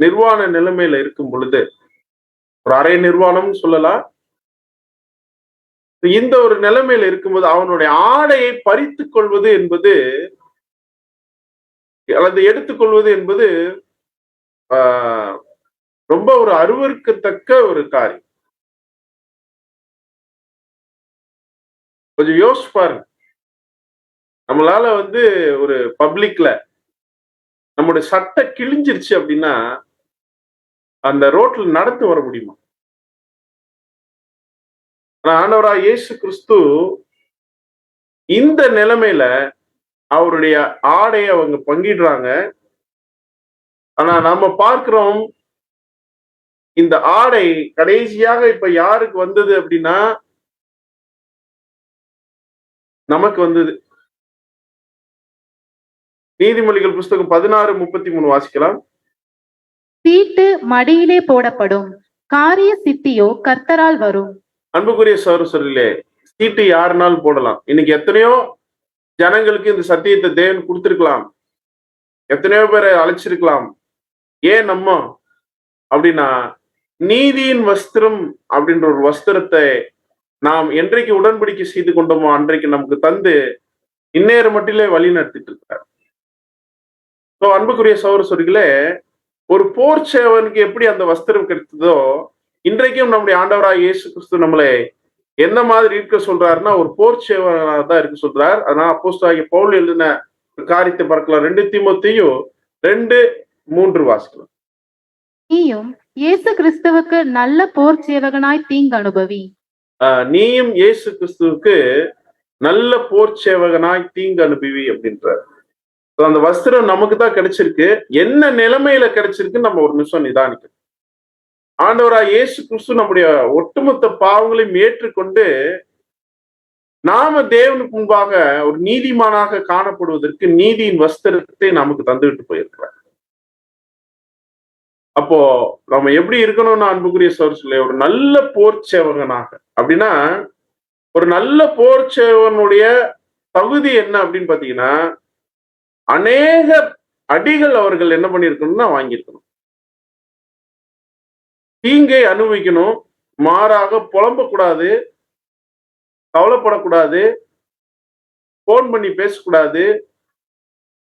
நிர்வாண நிலைமையில இருக்கும் பொழுது, ஒரு அரை நிர்வாணம் சொல்லலாம், இந்த ஒரு நிலைமையில இருக்கும்போது அவனுடைய ஆடையை பறித்துக் கொள்வது என்பது அல்லது எடுத்துக்கொள்வது என்பது ரொம்ப ஒரு அருவருக்கத்தக்க ஒரு காரியம். கொஞ்சம் யோசிச்சு பாருங்க. நம்மளால ஒரு பப்ளிக்ல நம்முடைய சட்டை கிழிஞ்சிருச்சு அப்படின்னா அந்த ரோட்ல நடந்து வர முடியுமா? ஆண்டவராய் இயேசு கிறிஸ்து இந்த நிலைமையில அவருடைய ஆடையை அவங்க பங்கிடுறாங்க. ஆனா நாம பார்க்கிறோம், இந்த ஆடை கடைசியாக இப்ப யாருக்கு வந்தது அப்படின்னா நமக்கு வந்தது. நீதிமொழிகள் புஸ்தகம் 16:33 வாசிக்கலாம். சீட்டு மடியிலே போடப்படும், காரிய சித்தியோ கர்த்தரால் வரும். அன்புக்குரிய சகோதரர்களே, சீட்டு யாருனாலும் போடலாம். இன்னைக்கு எத்தனையோ ஜனங்களுக்கு இந்த சத்தியத்தை தேவன் கொடுத்திருக்கலாம், எத்தனையோ பேரை அழைச்சிருக்கலாம். ஏன் நம்ம அப்படின்னா, நீதியின் வஸ்திரம் அப்படின்ற ஒரு வஸ்திரத்தை நாம் என்றைக்கு உடன்படிக்கை செய்து கொண்டோமோ அன்றைக்கு நமக்கு தந்து இந்நேர மட்டிலே வழி நடத்திட்டு இருக்கிறார். அன்புக்குரிய சகோதரர்களே, ஒரு போர் சேவனுக்கு எப்படி அந்த வஸ்திரம் கிடைத்ததோ, இன்றைக்கும் நம்முடைய ஆண்டவராய் இயேசு கிறிஸ்து நம்மளை எந்த மாதிரி இருக்க சொல்றாருன்னா ஒரு போர் சேவனாக தான் இருக்க சொல்றார். அதனால அப்போஸ்தலனாகிய பவுல் எழுதின காரியத்தை பார்க்கலாம். 2 தீமோத்தேயு 2:3 வாசிக்கலாம். நீயும் இயேசு கிறிஸ்துவுக்கு நல்ல போர் சேவகனாய் தீங்கு அனுபவி. நீயும் இயேசு கிறிஸ்துவுக்கு நல்ல போர் சேவகனாய் தீங்கு அனுபவி அப்படின்றார். அந்த வஸ்திரம் நமக்கு தான் கிடைச்சிருக்கு. என்ன நிலைமையில கிடைச்சிருக்குன்னு நம்ம ஒரு நிமிஷம் நிதானிக்கணும். ஆண்டவராய் இயேசு கிறிஸ்து நம்முடைய ஒட்டுமொத்த பாவங்களையும் ஏற்றுக்கொண்டு நாம தேவனுக்கு முன்பாக ஒரு நீதிமானாக காணப்படுவதற்கு நீதியின் வஸ்திரத்தை நமக்கு தந்துவிட்டு போயிருக்கிறார். அப்போ நம்ம எப்படி இருக்கணும்னு அன்புக்குரிய சகோதரர்களே, ஒரு நல்ல போர் சேவகனாக, அப்படின்னா ஒரு நல்ல போர் சேவகனுடைய தகுதி என்ன அப்படின்னு பாத்தீங்கன்னா, அடிகள் அவர்கள் என்ன பண்ணிருக்கணும்னா வாங்கியிருக்கணும். தீங்கை அனுபவிக்கணும், மாறாக புலம்பக்கூடாது, கவலைப்படக்கூடாது, போன் பண்ணி பேசக்கூடாது,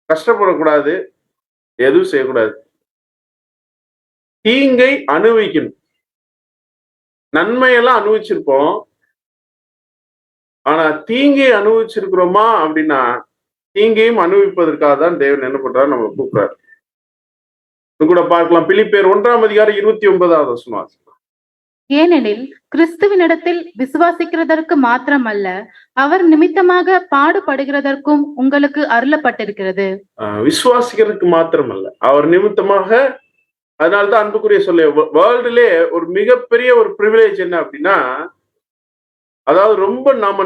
கஷ்டப்படக்கூடாது, எதுவும் செய்யக்கூடாது. தீங்கை அனுபவிக்கணும். நன்மையெல்லாம் அனுபவிச்சிருப்போம். ஆனா தீங்கை அனுபவிச்சிருக்கிறோமா அப்படின்னா, தீங்கையும் அனுபவிப்பதற்காக தான் தேவன் என்ன பண்றாரு, நம்ம கூப்பிடுறாரு. இது கூட பார்க்கலாம். பிலிப்பியர் 1:29 வசனம். ஏனெனில் கிறிஸ்துவினிடத்தில் விசுவாசிக்கிறதற்கு மாத்திரமல்ல, அவர் நிமித்தமாக பாடுபடுகிறதற்கும் உங்களுக்கு அருளப்பட்டிருக்கிறது. விசுவாசிக்கிறதுக்கு மாத்திரமல்ல, அவர் நிமித்தமாக. அதனால்தான் அன்புக்குரிய சொல்ல, வேர்ல்டுலே ஒரு மிகப்பெரிய ஒரு பிரிவிலேஜ் என்ன அப்படின்னா, அதாவது ரொம்ப நாம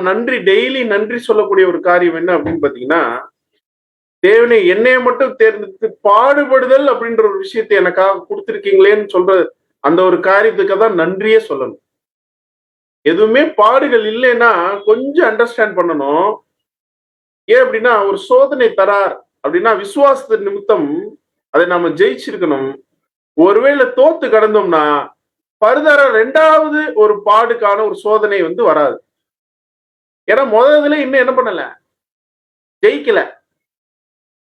டெய்லி நன்றி சொல்லக்கூடிய ஒரு காரியம் என்ன அப்படின்னு பாத்தீங்கன்னா, தேவனை என்னைய மட்டும் தேர்ந்தெடுத்து பாடுபடுதல் அப்படின்ற ஒரு விஷயத்தை எனக்காக கொடுத்திருக்கீங்களேன்னு சொல்ற அந்த ஒரு காரியத்துக்கு தான் நன்றியே சொல்லணும். எதுவுமே பாடுகள் இல்லைன்னா கொஞ்சம் அண்டர்ஸ்டாண்ட் பண்ணணும். ஏன் அப்படின்னா, ஒரு சோதனை தரார் அப்படின்னா விசுவாசத்தின் நிமித்தம் அதை நாம ஜெயிச்சிருக்கணும். ஒருவேளை தோத்து கடந்தோம்னா ஃபர்தரா 2வது ஒரு பாடுக்கான ஒரு சோதனை வராது. ஏன்னா முதல்ல இன்னும் என்ன பண்ணல, ஜெயிக்கல.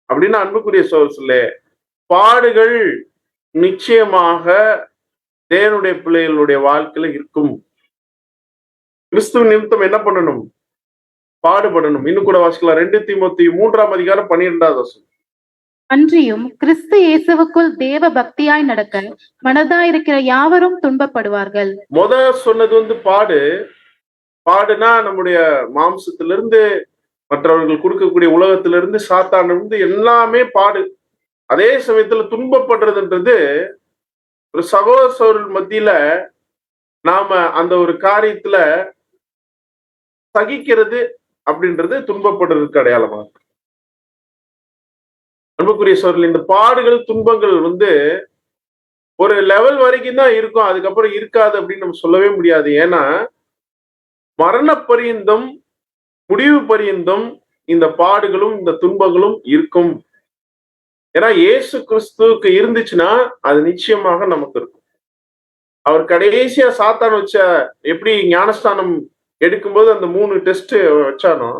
அப்படின்னா அன்புக்குரிய சொல்லே, பாடுகள் நிச்சயமாக தேவனுடைய பிள்ளைகளுடைய வாழ்க்கையில இருக்கும். கிறிஸ்துவ நிமித்தம் என்ன பண்ணணும், பாடுபடணும். இன்னும் கூட வாசிக்கலாம். 2 தீமோத்தேயு 3:12 வசனம். அன்றியும் கிறிஸ்து இயேசுவுக்குள் தேவ பக்தியாய் நடக்க மனதாயிருக்கிற யாவரும் துன்பப்படுவார்கள். சொன்னது பாடு. பாடுனா நம்முடைய மாம்சத்திலிருந்து, மற்றவர்கள் கொடுக்கக்கூடிய உலகத்திலிருந்து, சாத்தானிலிருந்து எல்லாமே பாடு. அதே சமயத்துல துன்பப்படுறதுன்றது ஒரு சகோதரர்கள் மத்தியில நாம அந்த ஒரு காரியத்துல சகிக்கிறது அப்படின்றது துன்பப்படுறதுக்கு அடையாளமா. அன்புக்குரிய சோழர்கள், இந்த பாடுகள் துன்பங்கள் ஒரு லெவல் வரைக்கும் தான் இருக்கும், அதுக்கப்புறம் இருக்காது அப்படின்னு நம்ம சொல்லவே முடியாது. ஏன்னா மரண பரியந்தம், முடிவு பரியந்தம் இந்த பாடுகளும் இந்த துன்பங்களும் இருக்கும். ஏன்னா இயேசு கிறிஸ்துவுக்கு இருந்துச்சுன்னா அது நிச்சயமாக நமக்கு இருக்கும். அவர் கடைசியா சாத்தான் வச்ச எப்படி ஞானஸ்தானம் எடுக்கும்போது அந்த 3 டெஸ்ட் வச்சானோ,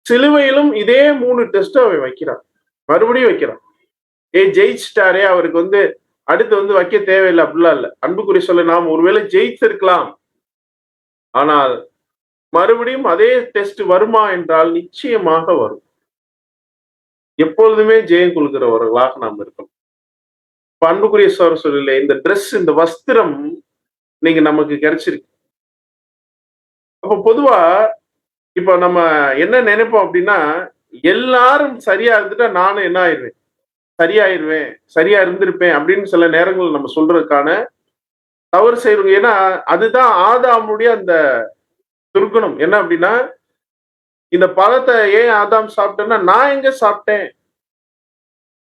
சிலுவையிலும் இதே 3 டெஸ்ட் அவன் வைக்கிறான், மறுபடியும் வைக்கிறான். ஜெயிச்சிட்டாரே, அவருக்கு அடுத்து வைக்க தேவையில்லை அப்படிலாம் இல்லை. அன்புக்குரிய சொல்ல, நாம் ஒருவேளை ஜெயித்திருக்கலாம், ஆனால் மறுபடியும் அதே டெஸ்ட் வருமா என்றால் நிச்சயமாக வரும். எப்பொழுதுமே ஜெயம் கொள்கிறவர்களாக நாம் இருக்கணும். அன்புக்குரிய சொல்ல, இந்த ட்ரெஸ், இந்த வஸ்திரம் நீங்க நமக்கு கிடைச்சிருக்கு. அப்ப பொதுவா இப்ப நம்ம என்ன நினைப்போம் அப்படின்னா, எல்லாரும் சரியா இருந்துட்டா நானும் என்ன ஆயிடுவேன், சரியா இருந்திருப்பேன் அப்படின்னு சில நேரங்கள் நம்ம சொல்றதுக்கான தவறு செய்யறோம். ஏன்னா அதுதான் ஆதாமுடைய அந்த துர்குணம். என்ன அப்படின்னா, இந்த பழத்தை ஏன் ஆதாம் சாப்பிட்டேன்னா, நான் எங்க சாப்பிட்டேன்,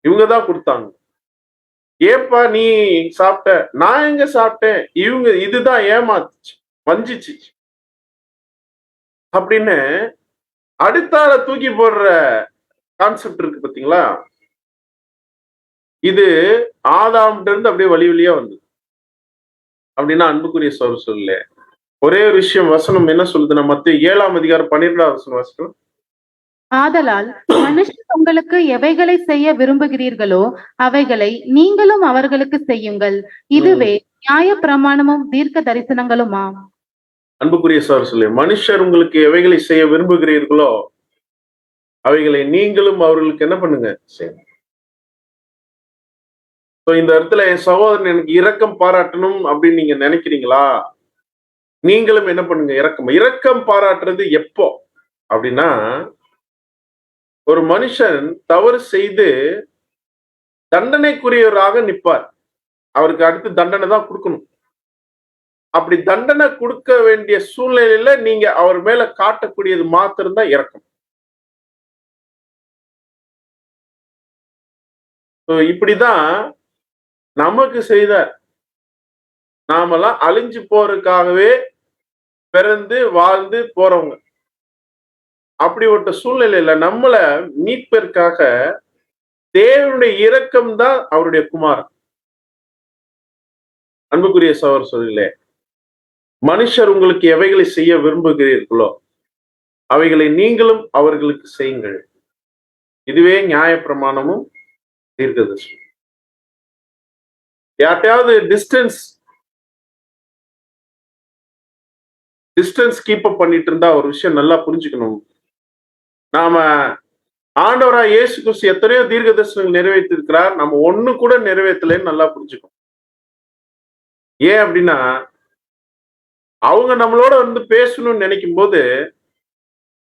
இவங்கதான் கொடுத்தாங்க. ஏப்பா நீ சாப்பிட்ட, நான் எங்க சாப்பிட்டேன், இதுதான் ஏமாத்துச்சு, வஞ்சிச்சு அப்படின்னு அடுத்தால தூக்கி போடுற கான்செப்ட் இருக்கு பாத்தீங்களா. இது ஆதாம்கிட்ட இருந்து அப்படியே வழி வழியா வந்தது. அப்படின்னா அன்புக்குரிய சொல்ல, ஒரே ஒரு விஷயம் வசனம் என்ன சொல்லுதுன்னா, மத்தேயு 7:12 வசனம். ஆதலால் மனுஷர் உங்களுக்கு எவைகளை செய்ய விரும்புகிறீர்களோ அவைகளை நீங்களும் அவர்களுக்கு செய்யுங்கள், இதுவே நியாய பிரமாணமும் தீர்க்க தரிசனங்களுமா. அன்புக்குரிய சொல்ல, மனுஷர் உங்களுக்கு எவைகளை செய்ய விரும்புகிறீர்களோ அவைகளை நீங்களும் அவர்களுக்கு என்ன பண்ணுங்க, செய்யுங்க. இந்த இடத்துல என் சகோதரன் எனக்கு இரக்கம் பாராட்டணும் அப்படின்னு நீங்க நினைக்கிறீங்களா, நீங்களும் என்ன பண்ணுங்க, இரக்கம் பாராட்டுறது எப்போ அப்படின்னா, ஒரு மனுஷன் தவறு செய்து தண்டனைக்குரியவராக நிற்பார், அவருக்கு அடுத்து தண்டனை தான் கொடுக்கணும். அப்படி தண்டனை கொடுக்க வேண்டிய சூழ்நிலையில நீங்க அவர் மேல காட்டக்கூடியது மாத்திரம்தான் இரக்கம். இப்படிதான் நமக்கு செய்தார். நாமெல்லாம் அழிஞ்சு போறதுக்காகவே பிறந்து வாழ்ந்து போறவங்க. அப்படி ஒரு சூழ்நிலையில நம்மள மீட்பதற்காக தேவனுடைய இரக்கம் தான் அவருடைய குமாரன். அன்புக்குரிய சகோதர சகோதரிகளே, மனுஷர் உங்களுக்கு எவைகளை செய்ய விரும்புகிறீர்களோ அவைகளை நீங்களும் அவர்களுக்கு செய்யுங்கள். இதுவே நியாயப்பிரமாணமும் தீர்க்கதரிசனம். யார்ட்டையாவது டிஸ்டன்ஸ் கீப் அப் பண்ணிட்டு இருந்தா ஒரு விஷயம் நல்லா புரிஞ்சுக்கணும். நாம ஆண்டவராய் இயேசு கிறிஸ்து எத்தனையோ தீர்க்க தரிசனங்கள் நிறைவேற்றிருக்கிறார், நம்ம ஒண்ணு கூட நிறைவேற்றலைன்னு நல்லா புரிஞ்சுக்கணும். ஏன் அப்படின்னா, அவங்க நம்மளோட வந்து பேசணும்னு நினைக்கும் போது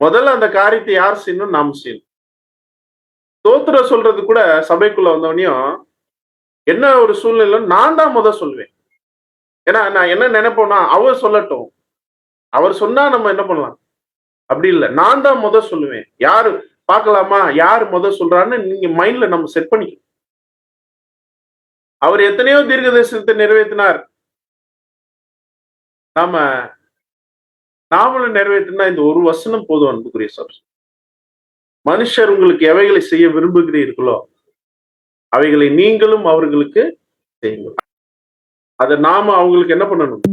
முதல்ல அந்த காரியத்தை யார் செய்யணும்? நாம செய்யணும். ஸ்தோத்திரம் சொல்றது கூட சபைக்குள்ள வந்தவனையும் என்ன ஒரு சூழ்நிலை நான் தான் சொல்லுவேன். ஏன்னா நான் என்ன நினைப்போம்னா, அவர் சொல்லட்டும், அவர் சொன்னா நம்ம என்ன பண்ணலாம், அப்படி இல்லை. நான் தான் சொல்லுவேன். யாரு பார்க்கலாமா, யாரு சொல்றான்னு நீங்க மைண்ட்ல நம்ம செட் பண்ணிக்கணும். அவர் எத்தனையோ தீர்க்க தரிசனத்தை நிறைவேற்றினார். நாமளும் நிறைவேற்றினா இந்த ஒரு வசனம் போதும். அன்புக்குரிய சார், மனுஷர் உங்களுக்கு எவைகளை செய்ய விரும்புகிறீர்களோ அவைகளை நீங்களும் அவர்களுக்கு செய்யுங்கள். அதை நாம அவங்களுக்கு என்ன பண்ணணும்,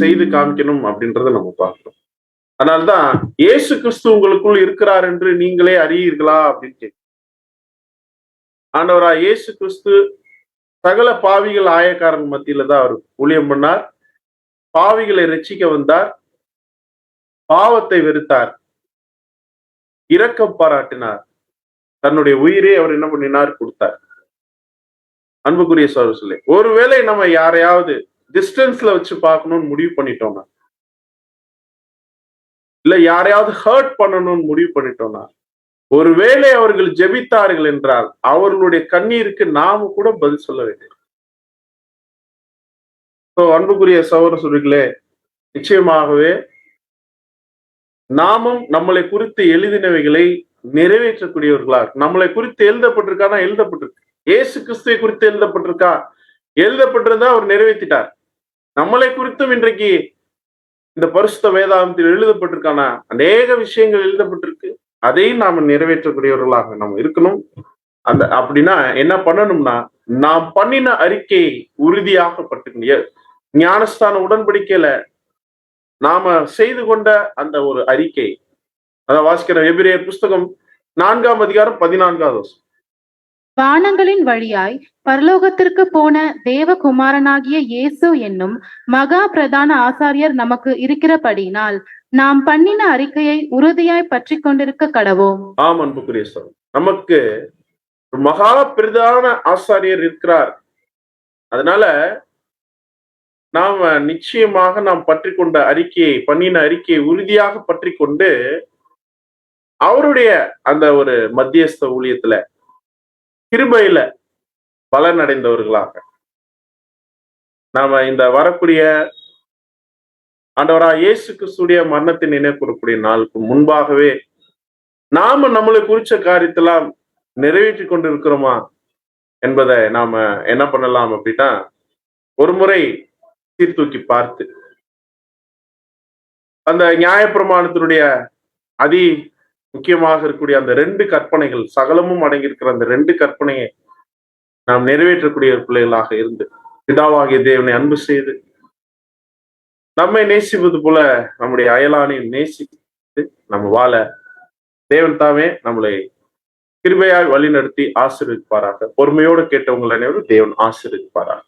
செய்து காமிக்கணும் அப்படின்றத நம்ம பார்க்கணும். அதனால்தான் இயேசு கிறிஸ்து உங்களுக்குள் இருக்கிறார் என்று நீங்களே அறியீர்களா அப்படின்னு கேட்க. ஆண்டவரா இயேசு கிறிஸ்து சகல பாவிகள் ஆயக்காரன் மத்தியில தான் அவர் ஊழியம் பண்ணார். பாவிகளை ரட்சிக்க வந்தார், பாவத்தை வெறுத்தார், இரக்கம் பாராட்டினார், தன்னுடைய உயிரை அவர் என்ன பண்ணினார், கொடுத்தார். அன்புக்குரிய சகோதரர்களே, ஒருவேளை நம்ம யாரையாவது டிஸ்டன்ஸ்ல வச்சு பார்க்கணும்னு முடிவு பண்ணிட்டோம்னா, இல்ல யாரையாவது ஹர்ட் பண்ணணும்னு முடிவு பண்ணிட்டோம்னா, ஒருவேளை அவர்கள் ஜெபித்தார்கள் என்றால் அவர்களுடைய கண்ணீருக்கு நாம கூட பதில் சொல்ல வேண்டியது. அன்புக்குரிய சகோதர சகோதரிகளே, நிச்சயமாகவே நாமும் நம்மளை குறித்து எழுதினவைகளை நிறைவேற்றக்கூடியவர்களா, நம்மளை குறித்து எழுதப்பட்டிருக்கானா, எழுதப்பட்டிருக்கு. இயேசு கிறிஸ்துவை குறித்து எழுதப்பட்டிருக்கா, எழுதப்பட்டிருந்தா அவர் நிறைவேற்றிட்டார். நம்மளை குறித்தும் இன்றைக்கு இந்த பரிசுத்த வேதாகமத்தில் எழுதப்பட்டிருக்கானா, அநேக விஷயங்கள் எழுதப்பட்டிருக்கு. அதையும் நாம நிறைவேற்றக்கூடியவர்களாக நம்ம இருக்கணும். அப்படின்னா என்ன பண்ணணும்னா, நாம் பண்ணின அறிக்கையை உறுதியாக பட்டுக்கணும். ஞானஸ்தான உடன்படிக்கையில நாம செய்து கொண்ட அந்த ஒரு அறிக்கை, அதை வாசிக்கிற எபிரேயர் புஸ்தகம் 4ஆம் அதிகாரம் 14வது வசனம். வானங்களின் வழியாய் பரலோகத்திற்கு போன தேவகுமாரனாகிய இயேசு என்னும் மகா பிரதான ஆசாரியர் நமக்கு இருக்கிறபடினால் நாம் பண்ணின அறிக்கையை உறுதியாய் பற்றி கொண்டிருக்க கடவோம். ஆம் அன்புக்குரிய சார், நமக்கு மகா பிரதான ஆசாரியர் இருக்கிறார். அதனால நாம நிச்சயமாக நாம் பற்றி கொண்ட அறிக்கையை, பண்ணின அறிக்கையை உறுதியாக பற்றி கொண்டு அவருடைய அந்த ஒரு மத்தியஸ்த ஊழியத்துல கிருபையில பலன் அடைந்தவர்களாக நாம இந்த வரக்கூடிய ஆண்டவரா இயேசு கிறிஸ்துடைய மரணத்தை நினைவு கூறக்கூடிய நாளுக்கு முன்பாகவே நாம நம்மளை குறிச்ச காரியத்தெல்லாம் நிறைவேற்றி கொண்டு இருக்கிறோமா என்பதை நாம என்ன பண்ணலாம் அப்படின்னா, ஒரு முறை சீர்தூக்கி பார்த்து அந்த நியாயப்பிரமாணத்தினுடைய அதி முக்கியமாக இருக்கக்கூடிய அந்த 2 கற்பனைகள், சகலமும் அடங்கியிருக்கிற அந்த 2 கற்பனையை நாம் நிறைவேற்றக்கூடிய பிள்ளைகளாக இருந்து, பிதாவாகிய தேவனை அன்பு செய்து நம்மை நேசிப்பது போல நம்முடைய அயலானையும் நேசித்து நம்ம வாழ தேவன் தாமே நம்மளை கிருபையாய் வழி நடத்தி ஆசீர்வதிப்பாராக. பொறுமையோடு கேட்டவங்களை அனைவரும் தேவன் ஆசீர்வதிப்பாராக.